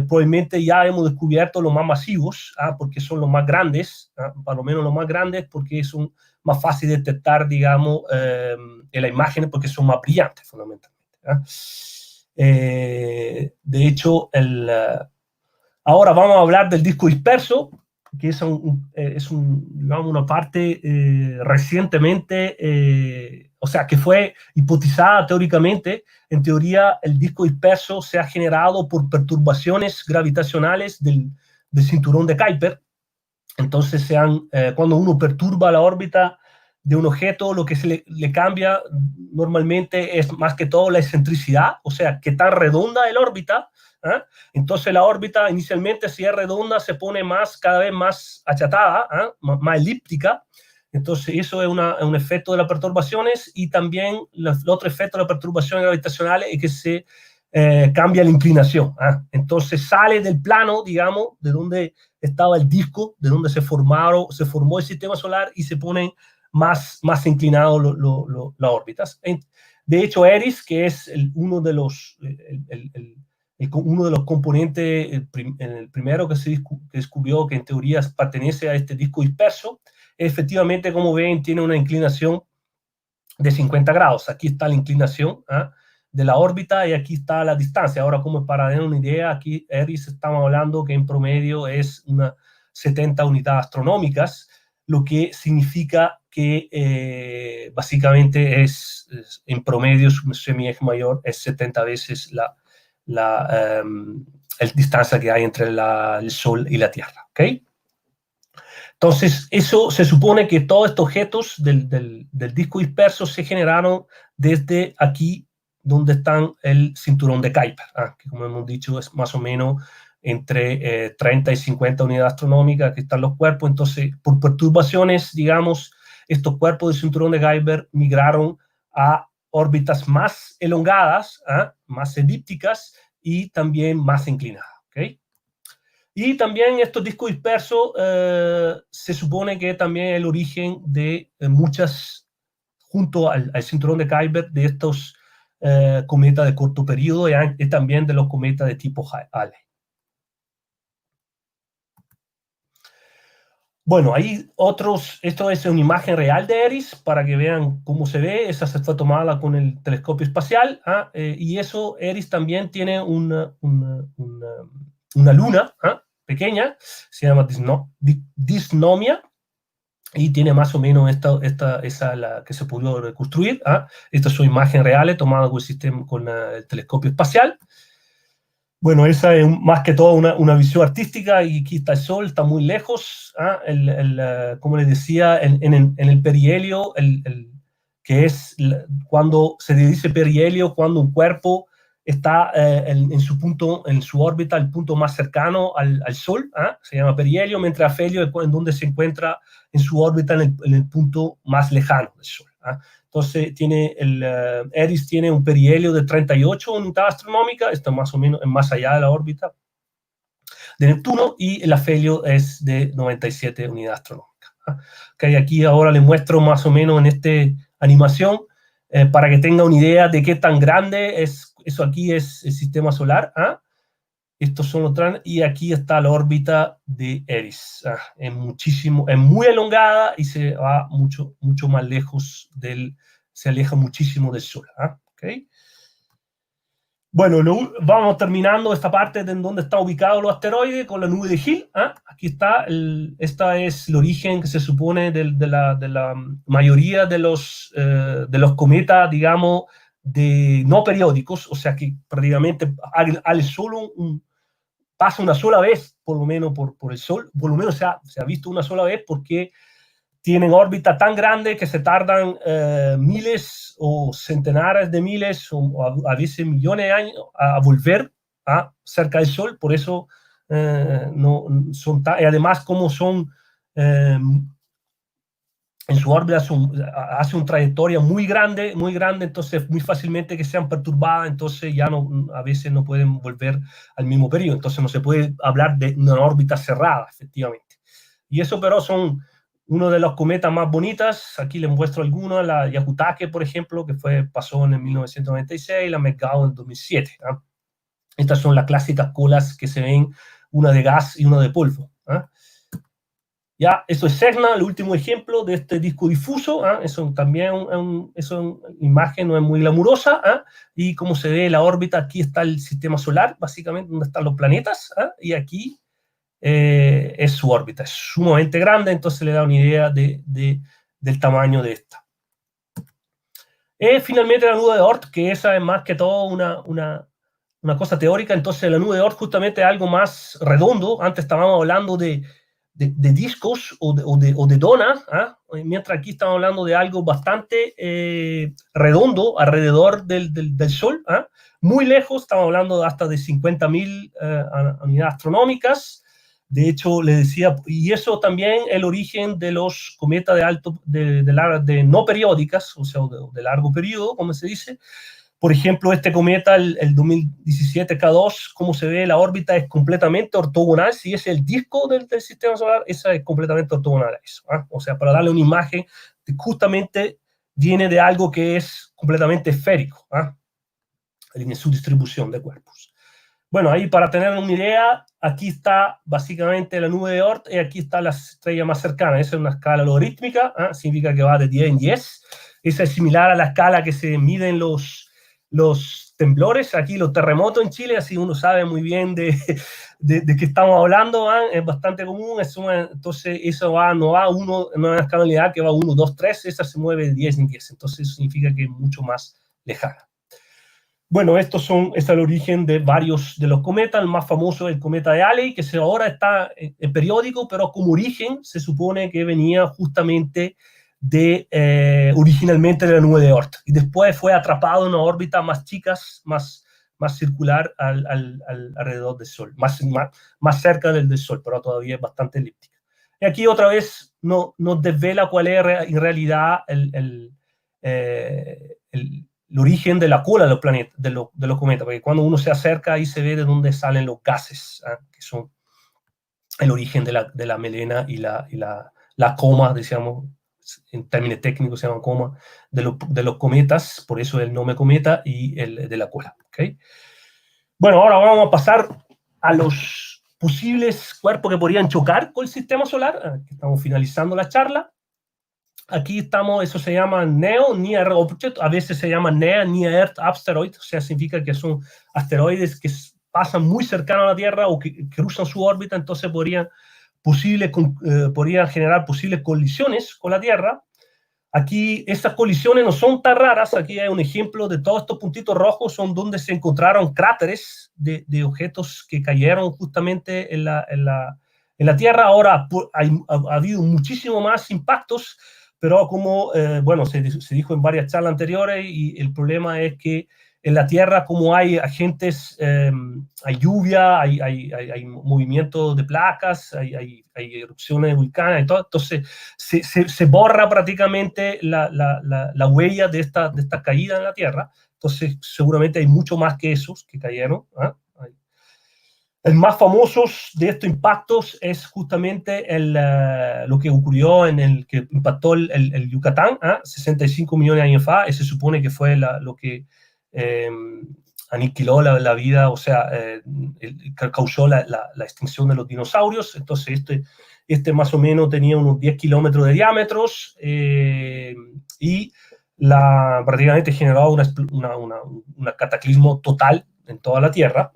probablemente ya hemos descubierto los más masivos, porque son los más grandes, por lo menos los más grandes, porque son más fáciles de detectar, digamos, en las imágenes, porque son más brillantes, fundamentalmente. De hecho, ahora vamos a hablar del disco disperso, que es digamos, una parte recientemente, o sea, que fue hipotizada teóricamente. En teoría, el disco disperso se ha generado por perturbaciones gravitacionales del cinturón de Kuiper. Entonces, cuando uno perturba la órbita de un objeto, lo que se le cambia normalmente es más que todo la excentricidad, o sea, qué tan redonda es la órbita. Entonces la órbita inicialmente, si es redonda, se pone cada vez más achatada, más elíptica. Entonces eso es un efecto de las perturbaciones. Y también el otro efecto de las perturbaciones gravitacionales es que se cambia la inclinación. Entonces sale del plano, digamos, de donde estaba el disco, de donde se formó el sistema solar, y se ponen más inclinados las órbitas. De hecho, Eris, que es uno de los componentes, el primero que se descubrió, que en teoría pertenece a este disco disperso, efectivamente, como ven, tiene una inclinación de 50 grados. Aquí está la inclinación de la órbita, y aquí está la distancia. Ahora, como para dar una idea, aquí Eris estamos hablando que en promedio es unas 70 unidades astronómicas. lo que significa que básicamente en promedio su semieje mayor es 70 veces la distancia que hay entre el Sol y la Tierra, ¿ok? Entonces, eso se supone que todos estos objetos del disco disperso se generaron desde aquí, donde están el cinturón de Kuiper, que como hemos dicho es más o menos entre 30 y 50 unidades astronómicas que están los cuerpos. Entonces, por perturbaciones, digamos, estos cuerpos del cinturón de Kuiper migraron a órbitas más elongadas, más elípticas y también más inclinadas, ¿ok? Y también estos discos dispersos se supone que también el origen de muchas, junto al cinturón de Kuiper, de estos cometas de corto periodo y también de los cometas de tipo Halley. Bueno, hay otros, esto es una imagen real de Eris para que vean cómo se ve. Esa se fue tomada con el telescopio espacial, y eso, Eris también tiene una luna pequeña, se llama Dysnomia, y tiene más o menos esa la que se pudo reconstruir. Estas son imágenes reales tomadas con el telescopio espacial. Bueno, esa es más que todo una visión artística, y aquí está el Sol, está muy lejos. Como les decía, en el perihelio, que es cuando se dice perihelio, cuando un cuerpo está en su órbita, el punto más cercano al Sol, se llama perihelio, mientras afelio es en donde se encuentra en su órbita en el punto más lejano del Sol. Entonces, Eris tiene un perihelio de 38 unidades astronómicas, esto más o menos más allá de la órbita de Neptuno, y el afelio es de 97 unidades astronómicas. Okay, aquí ahora les muestro más o menos en esta animación, para que tengan una idea de qué tan grande es. Eso aquí es el sistema solar. Estos son los y aquí está la órbita de Eris. Es muy elongada y se va mucho más lejos se aleja muchísimo del Sol. ¿Okay? Bueno, vamos terminando esta parte de donde están ubicados los asteroides con la nube de Hill. Aquí está, esta es el origen que se supone de la mayoría de los cometas, digamos, no periódicos, o sea que prácticamente al Sol pasa una sola vez, por lo menos por el Sol, por lo menos se ha visto una sola vez, porque tienen órbitas tan grandes que se tardan miles o centenares de miles o a veces millones de años a volver cerca del Sol. Por eso no son y además como son en su órbita hace una trayectoria muy grande, entonces muy fácilmente que sean perturbadas, entonces ya a veces no pueden volver al mismo periodo, entonces no se puede hablar de una órbita cerrada, efectivamente. Y eso, pero son uno de los cometas más bonitas. Aquí les muestro algunos, la Hyakutake, por ejemplo, que pasó en el 1996, la McGowan en 2007. Estas son las clásicas colas que se ven, una de gas y una de polvo. Ya, esto es Sedna, el último ejemplo de este disco difuso. Eso también es una imagen no es muy glamurosa. Y como se ve la órbita, aquí está el sistema solar, básicamente, donde están los planetas. Y aquí es su órbita. Es sumamente grande, entonces le da una idea del tamaño de esta. Finalmente la nube de Oort, que esa es más que todo una cosa teórica. Entonces la nube de Oort justamente es algo más redondo. Antes estábamos hablando de discos o de donas, mientras aquí estamos hablando de algo bastante redondo alrededor del Sol, muy lejos, estamos hablando hasta de 50.000 unidades astronómicas. De hecho, le decía, y eso también el origen de los cometas de no periódicas, o sea, de largo periodo, como se dice. Por ejemplo, este cometa, el 2017 K2, como se ve, la órbita es completamente ortogonal. Si es el disco del sistema solar, esa es completamente ortogonal a eso. O sea, para darle una imagen, justamente viene de algo que es completamente esférico en su distribución de cuerpos. Bueno, ahí para tener una idea, aquí está básicamente la nube de Oort y aquí está la estrella más cercana. Esa es una escala logarítmica, significa que va de 10 en 10. Esa es similar a la escala que se miden los temblores, aquí los terremotos en Chile, así uno sabe muy bien de qué estamos hablando, es bastante común, entonces eso no va uno en una escalabilidad que va 1, 2, 3, esa se mueve de 10 en 10, entonces eso significa que es mucho más lejana. Bueno, es el origen de varios de los cometas. El más famoso es el cometa de Halley, que ahora está en periódico, pero como origen se supone que venía justamente originalmente de la nube de Oort. Y después fue atrapado en una órbita más chica, más circular alrededor del Sol, más cerca del Sol, pero todavía es bastante elíptica. Y aquí otra vez nos desvela cuál es en realidad el origen de la cola de los planetas, de los cometas, porque cuando uno se acerca ahí se ve de dónde salen los gases, que son el origen de la melena y la coma, decíamos, en términos técnicos se llama coma, de los cometas, por eso el nombre cometa y el de la cola. ¿Okay? Bueno, ahora vamos a pasar a los posibles cuerpos que podrían chocar con el sistema solar. Estamos finalizando la charla. Aquí estamos, eso se llama NEO, Near Earth Object, a veces se llama NEA, Near Earth Asteroid, o sea, significa que son asteroides que pasan muy cercano a la Tierra o que cruzan su órbita, entonces podrían generar posibles colisiones con la Tierra. Aquí estas colisiones no son tan raras, aquí hay un ejemplo de todos estos puntitos rojos, son donde se encontraron cráteres de objetos que cayeron justamente en la Tierra. Ahora ha habido muchísimo más impactos, pero como, bueno, se dijo en varias charlas anteriores, y el problema es que en la Tierra, como hay agentes, hay lluvia, hay movimiento de placas, hay erupciones de volcanes y todo, entonces se borra prácticamente la huella de esta caída en la Tierra. Entonces seguramente hay mucho más que esos que cayeron. El más famoso de estos impactos es justamente lo que ocurrió que impactó el Yucatán, 65 millones de años atrás. Se supone que fue lo que aniquiló la vida, o sea, causó la extinción de los dinosaurios. Entonces este más o menos tenía unos 10 kilómetros de diámetros y prácticamente generó un cataclismo total en toda la Tierra.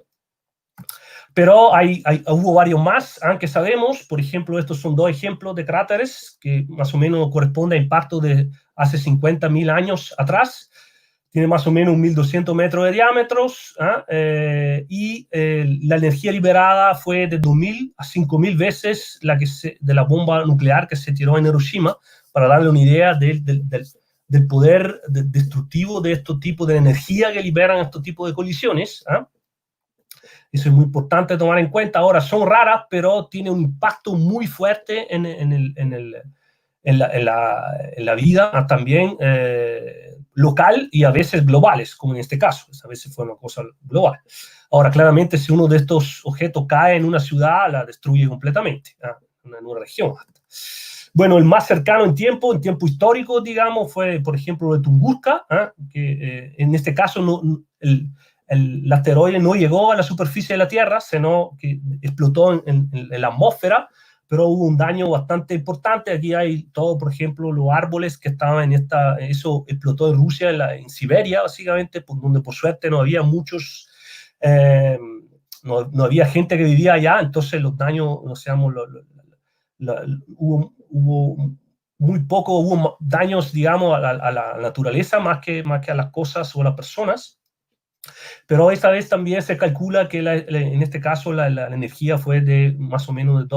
Pero hubo varios más, que sabemos. Por ejemplo, estos son dos ejemplos de cráteres que más o menos corresponden a impactos de hace 50.000 años atrás. Tiene más o menos 1.200 metros de diámetros, y la energía liberada fue de 2.000 a 5.000 veces de la bomba nuclear que se tiró en Hiroshima, para darle una idea del poder destructivo de estos tipos de energía que liberan estos tipos de colisiones. Eso es muy importante tomar en cuenta. Ahora, son raras, pero tiene un impacto muy fuerte en la vida también local y a veces globales, como en este caso. A veces fue una cosa global. Ahora, claramente, si uno de estos objetos cae en una ciudad, la destruye completamente, en una región. Bueno, el más cercano en tiempo histórico, digamos, fue, por ejemplo, de Tunguska, que en este caso el asteroide no llegó a la superficie de la Tierra, sino que explotó en la atmósfera, pero hubo un daño bastante importante. Aquí hay todo, por ejemplo, los árboles que estaban eso explotó en Rusia, en Siberia, básicamente, donde por suerte no había muchos, no había gente que vivía allá, entonces los daños, hubo muy poco, hubo daños, digamos, a la naturaleza más que a las cosas o a las personas. Pero esta vez también se calcula que en este caso la energía fue de más o menos de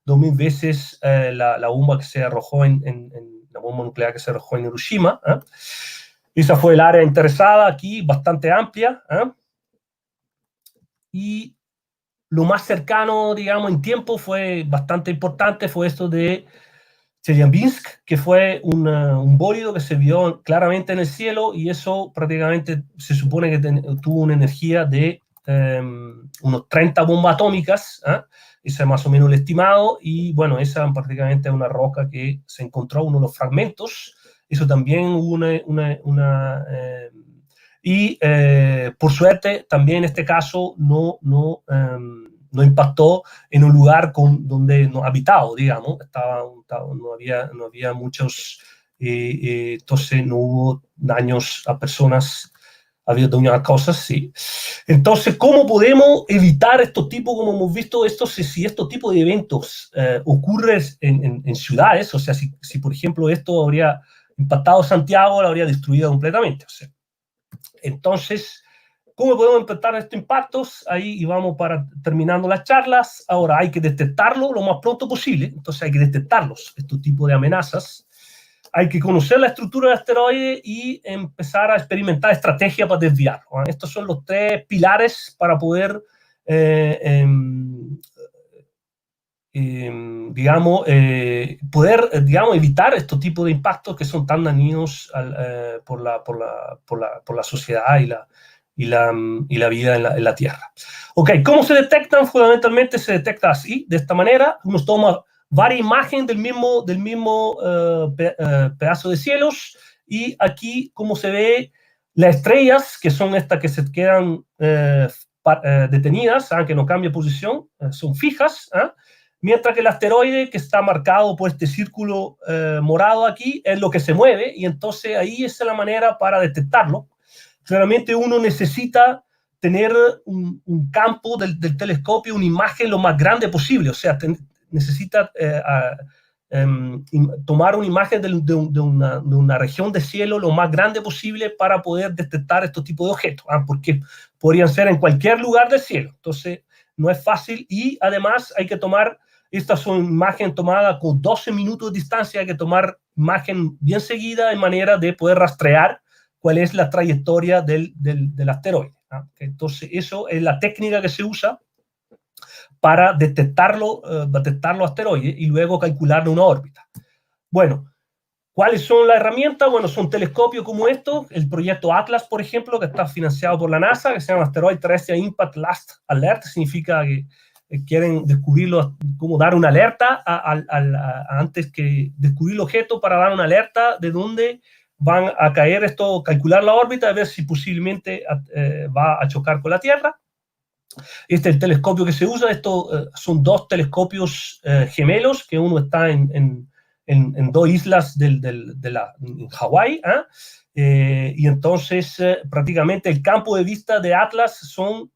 2.000 veces la bomba que se arrojó la bomba nuclear que se arrojó en Hiroshima. Esa fue el área interesada aquí, bastante amplia. Y lo más cercano, digamos, en tiempo fue bastante importante, fue esto de Chelyabinsk, que fue un bólido que se vio claramente en el cielo, y eso prácticamente se supone que tuvo una energía de unos 30 bombas atómicas. Ese es más o menos el estimado, y bueno, esa prácticamente es una roca que se encontró, uno de los fragmentos. Eso también hubo y por suerte también en este caso no impactó en un lugar donde no habitado, digamos, no había muchos, entonces no hubo daños a personas Ha habido unas cosas, sí. Entonces, ¿cómo podemos evitar estos tipos, como hemos visto, si estos tipos de eventos ocurren en ciudades? O sea, si por ejemplo esto habría impactado Santiago, lo habría destruido completamente. O sea, entonces, ¿cómo podemos impactar estos impactos? Ahí vamos para terminando las charlas. Ahora hay que detectarlo lo más pronto posible. Entonces hay que detectarlos, estos tipos de amenazas. Hay que conocer la estructura del asteroide y empezar a experimentar estrategias para desviarlo. Estos son los 3 pilares para poder, evitar estos tipos de impactos que son tan dañinos por la sociedad y la vida en la Tierra. Ok, ¿cómo se detectan? Fundamentalmente se detecta así, de esta manera. Uno toma varias imágenes del mismo pedazo de cielos, y aquí, como se ve, las estrellas, que son estas que se quedan detenidas, que no cambia posición, son fijas, mientras que el asteroide, que está marcado por este círculo morado aquí, es lo que se mueve, y entonces ahí es la manera para detectarlo. Claramente uno necesita tener un campo del telescopio, una imagen lo más grande posible, o sea, necesita tomar una imagen de una región de cielo lo más grande posible para poder detectar estos tipos de objetos, porque podrían ser en cualquier lugar del cielo. Entonces, no es fácil, y además hay que tomar, estas son imágenes tomadas con 12 minutos de distancia, hay que tomar imagen bien seguida de manera de poder rastrear cuál es la trayectoria del asteroide. Entonces, eso es la técnica que se usa para detectar los asteroides y luego calcular una órbita. Bueno, ¿cuáles son las herramientas? Bueno, son telescopios como estos, el proyecto Atlas, por ejemplo, que está financiado por la NASA, que se llama Asteroid Terrestrial Impact Last Alert, significa que quieren descubrirlo, como dar una alerta antes que descubrir el objeto, para dar una alerta de dónde van a caer esto, calcular la órbita, a ver si posiblemente va a chocar con la Tierra. Este es el telescopio que se usa. Estos son 2 telescopios gemelos, que uno está en 2 islas en Hawái, y entonces prácticamente el campo de vista de Atlas son,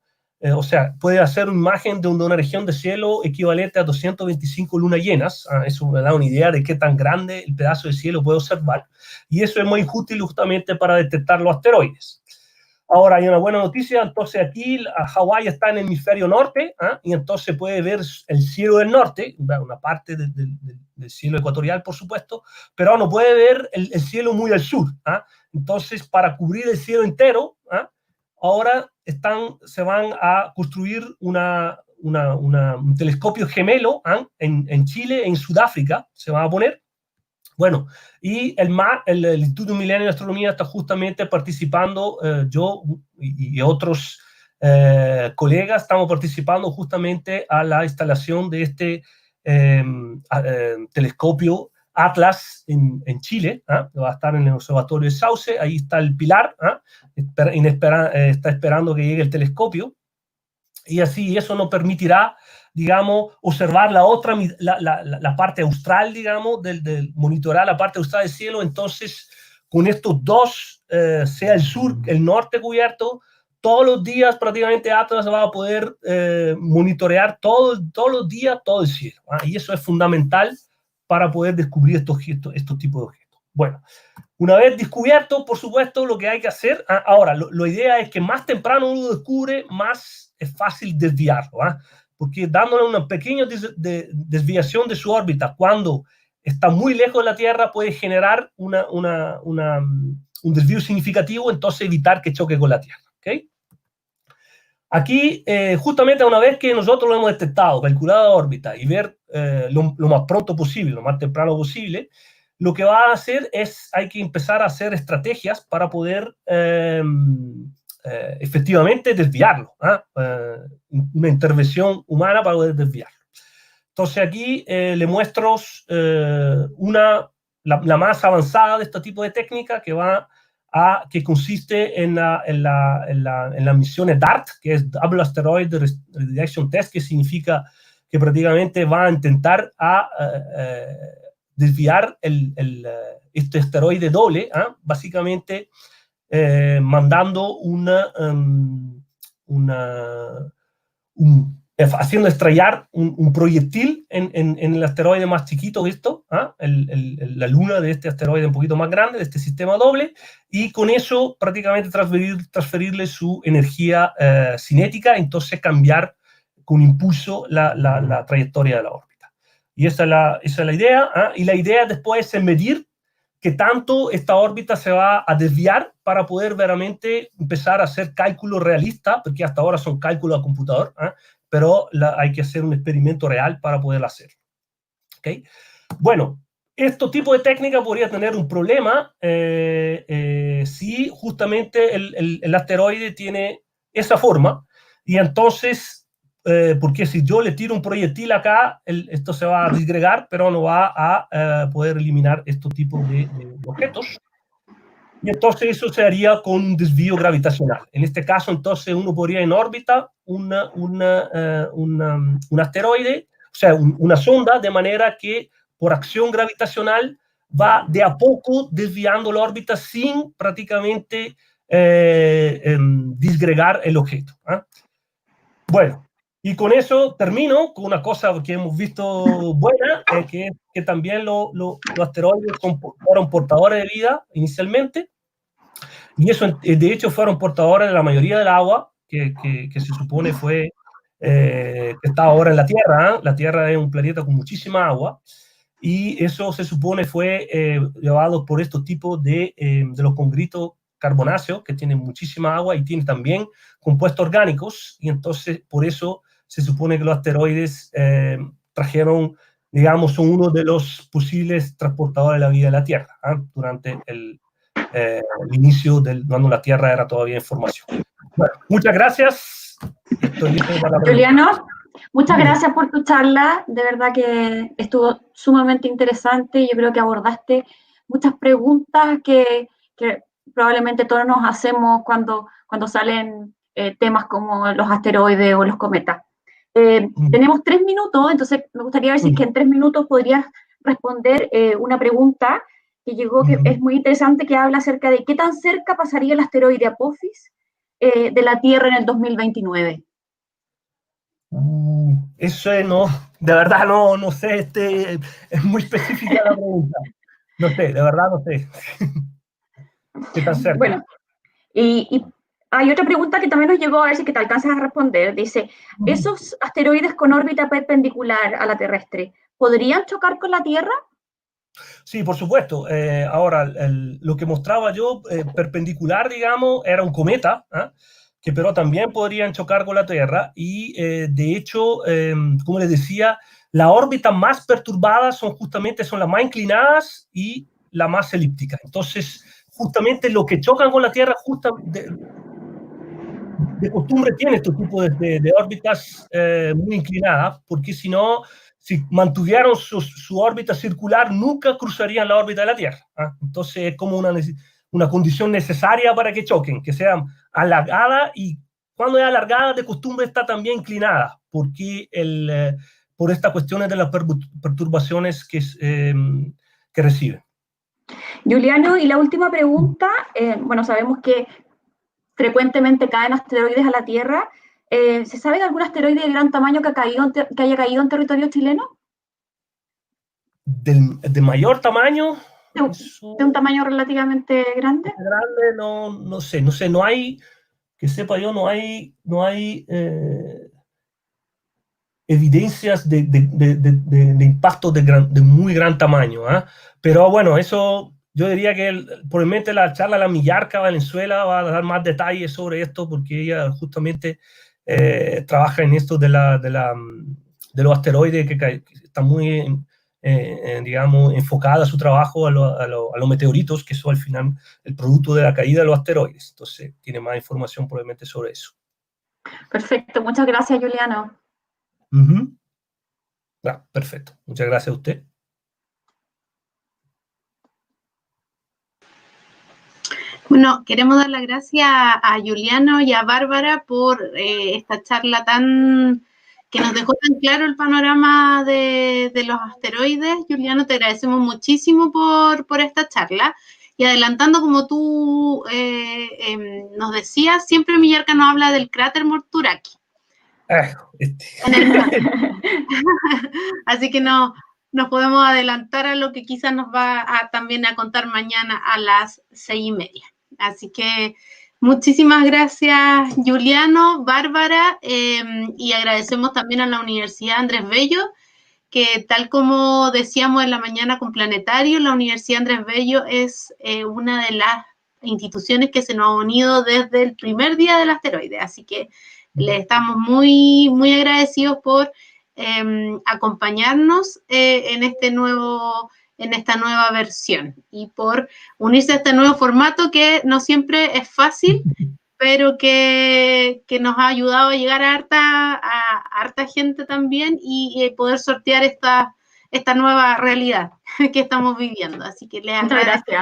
o sea, puede hacer una imagen de una región de cielo equivalente a 225 lunas llenas. Eso me da una idea de qué tan grande el pedazo de cielo puede observar, y eso es muy útil justamente para detectar los asteroides. Ahora hay una buena noticia. Entonces aquí Hawái está en el hemisferio norte, y entonces puede ver el cielo del norte, una parte del cielo ecuatorial, por supuesto, pero no puede ver el cielo muy al sur. Entonces, para cubrir el cielo entero, ahora se van a construir un telescopio gemelo en Chile, en Sudáfrica, se van a poner. Bueno, y el Instituto Milenio de Astronomía está justamente participando, yo y otros colegas estamos participando justamente a la instalación de este telescopio Atlas en Chile, va a estar en el Observatorio de Sauce. Ahí está el pilar, está esperando que llegue el telescopio, y así eso nos permitirá, digamos, observar la parte austral, digamos, monitorar la parte austral del cielo. Entonces, con estos 2, sea el sur, el norte cubierto, todos los días prácticamente Atlas va a poder monitorear todos los días todo el cielo. Y eso es fundamental para poder descubrir estos tipos de objetos. Bueno, una vez descubierto, por supuesto, lo que hay que hacer, ahora, la idea es que más temprano uno lo descubre, más es fácil desviarlo, porque dándole una pequeña desviación de su órbita cuando está muy lejos de la Tierra puede generar un desvío significativo, entonces evitar que choque con la Tierra. ¿Okay? Aquí, justamente una vez que nosotros lo hemos detectado, calculado la órbita y ver lo más pronto posible, lo más temprano posible, lo que va a hacer es, hay que empezar a hacer estrategias para poder efectivamente desviarlo, una intervención humana para poder desviarlo. Entonces aquí le muestro la más avanzada de este tipo de técnica, que consiste en las misiones DART, que es Double Asteroid Redirection Test, que significa que prácticamente va a intentar desviar este asteroide doble, básicamente mandando haciendo estrellar un proyectil en el asteroide más chiquito que esto, la luna de este asteroide un poquito más grande, de este sistema doble, y con eso prácticamente transferirle su energía cinética, entonces cambiar con impulso la trayectoria de la órbita. Y esa es la idea, y la idea después es medir qué tanto esta órbita se va a desviar para poder verdaderamente empezar a hacer cálculos realistas, porque hasta ahora son cálculos a computador, pero hay que hacer un experimento real para poderlo hacer. ¿Okay? Bueno, este tipo de técnica podría tener un problema si justamente el asteroide tiene esa forma, y entonces, porque si yo le tiro un proyectil acá, esto se va a disgregar, pero no va a poder eliminar estos tipos de objetos. Y entonces eso se haría con un desvío gravitacional. En este caso, entonces, uno podría en órbita un asteroide, o sea, una sonda, de manera que por acción gravitacional va de a poco desviando la órbita sin prácticamente disgregar el objeto. Bueno, y con eso termino con una cosa que hemos visto buena, que también los asteroides fueron portadores de vida inicialmente, y eso de hecho fueron portadores de la mayoría del agua que se supone que está ahora en la Tierra. La Tierra es un planeta con muchísima agua, y eso se supone fue llevado por estos tipos de los congritos carbonáceos, que tienen muchísima agua y tienen también compuestos orgánicos, y entonces por eso se supone que los asteroides trajeron, digamos, son uno de los posibles transportadores de la vida de la Tierra durante el inicio cuando la Tierra era todavía en formación. Bueno, muchas gracias. Estoy listo para la pregunta. Juliano, muchas gracias por tu charla. De verdad que estuvo sumamente interesante. Yo creo que abordaste muchas preguntas que probablemente todos nos hacemos cuando salen temas como los asteroides o los cometas. Tenemos 3 minutos, entonces me gustaría ver si es que en 3 minutos podrías responder una pregunta que llegó, que es muy interesante, que habla acerca de qué tan cerca pasaría el asteroide Apophis de la Tierra en el 2029. Eso no, de verdad no sé, es muy específica la pregunta. No sé, de verdad no sé. ¿Qué tan cerca? Bueno, y hay otra pregunta que también nos llegó, a ver si que te alcanzas a responder. Dice, ¿esos asteroides con órbita perpendicular a la terrestre podrían chocar con la Tierra? Sí, por supuesto. Ahora, lo que mostraba yo, perpendicular, digamos, era un cometa, que pero también podrían chocar con la Tierra, y de hecho, como les decía, las órbitas más perturbadas son las más inclinadas y las más elípticas. Entonces, justamente lo que chocan con la Tierra, de costumbre tiene estos tipos de órbitas muy inclinadas, porque si no, si mantuvieran su órbita circular, nunca cruzarían la órbita de la Tierra. Entonces es como una condición necesaria para que choquen, que sean alargadas, y cuando es alargada, de costumbre está también inclinada, porque por estas cuestiones de las perturbaciones que reciben. Juliano, y la última pregunta, bueno, sabemos que frecuentemente caen asteroides a la Tierra. ¿Se sabe de algún asteroide de gran tamaño que haya caído en territorio chileno? ¿De mayor tamaño? ¿De un tamaño relativamente grande? No sé, no hay, que sepa yo, no hay evidencias de impactos de muy gran tamaño. Pero bueno, eso yo diría que probablemente la charla de la Millarca Valenzuela va a dar más detalles sobre esto, porque ella justamente trabaja en esto de los asteroides, que está muy, digamos, enfocada su trabajo a los meteoritos, que son al final el producto de la caída de los asteroides. Entonces tiene más información probablemente sobre eso. Perfecto, muchas gracias, Juliano. Perfecto, muchas gracias a usted. Bueno, queremos dar las gracias a Juliano y a Bárbara por esta charla que nos dejó tan claro el panorama de los asteroides. Juliano, te agradecemos muchísimo por esta charla. Y adelantando, como tú nos decías, siempre Millarca nos habla del cráter Morturaki. Así que nos podemos adelantar a lo que quizás nos va también a contar mañana a las 6:30. Así que muchísimas gracias, Juliano, Bárbara, y agradecemos también a la Universidad Andrés Bello, que tal como decíamos en la mañana con Planetario, la Universidad Andrés Bello es una de las instituciones que se nos ha unido desde el primer día del asteroide. Así que le estamos muy, muy agradecidos por acompañarnos en esta nueva versión y por unirse a este nuevo formato que no siempre es fácil, pero que nos ha ayudado a llegar a harta gente también y poder sortear esta nueva realidad que estamos viviendo. Así que les agradezco.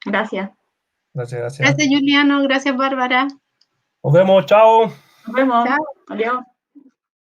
Gracias. Gracias, Juliano. Gracias, Bárbara. Nos vemos. Chao. Nos vemos. Chao. Adiós.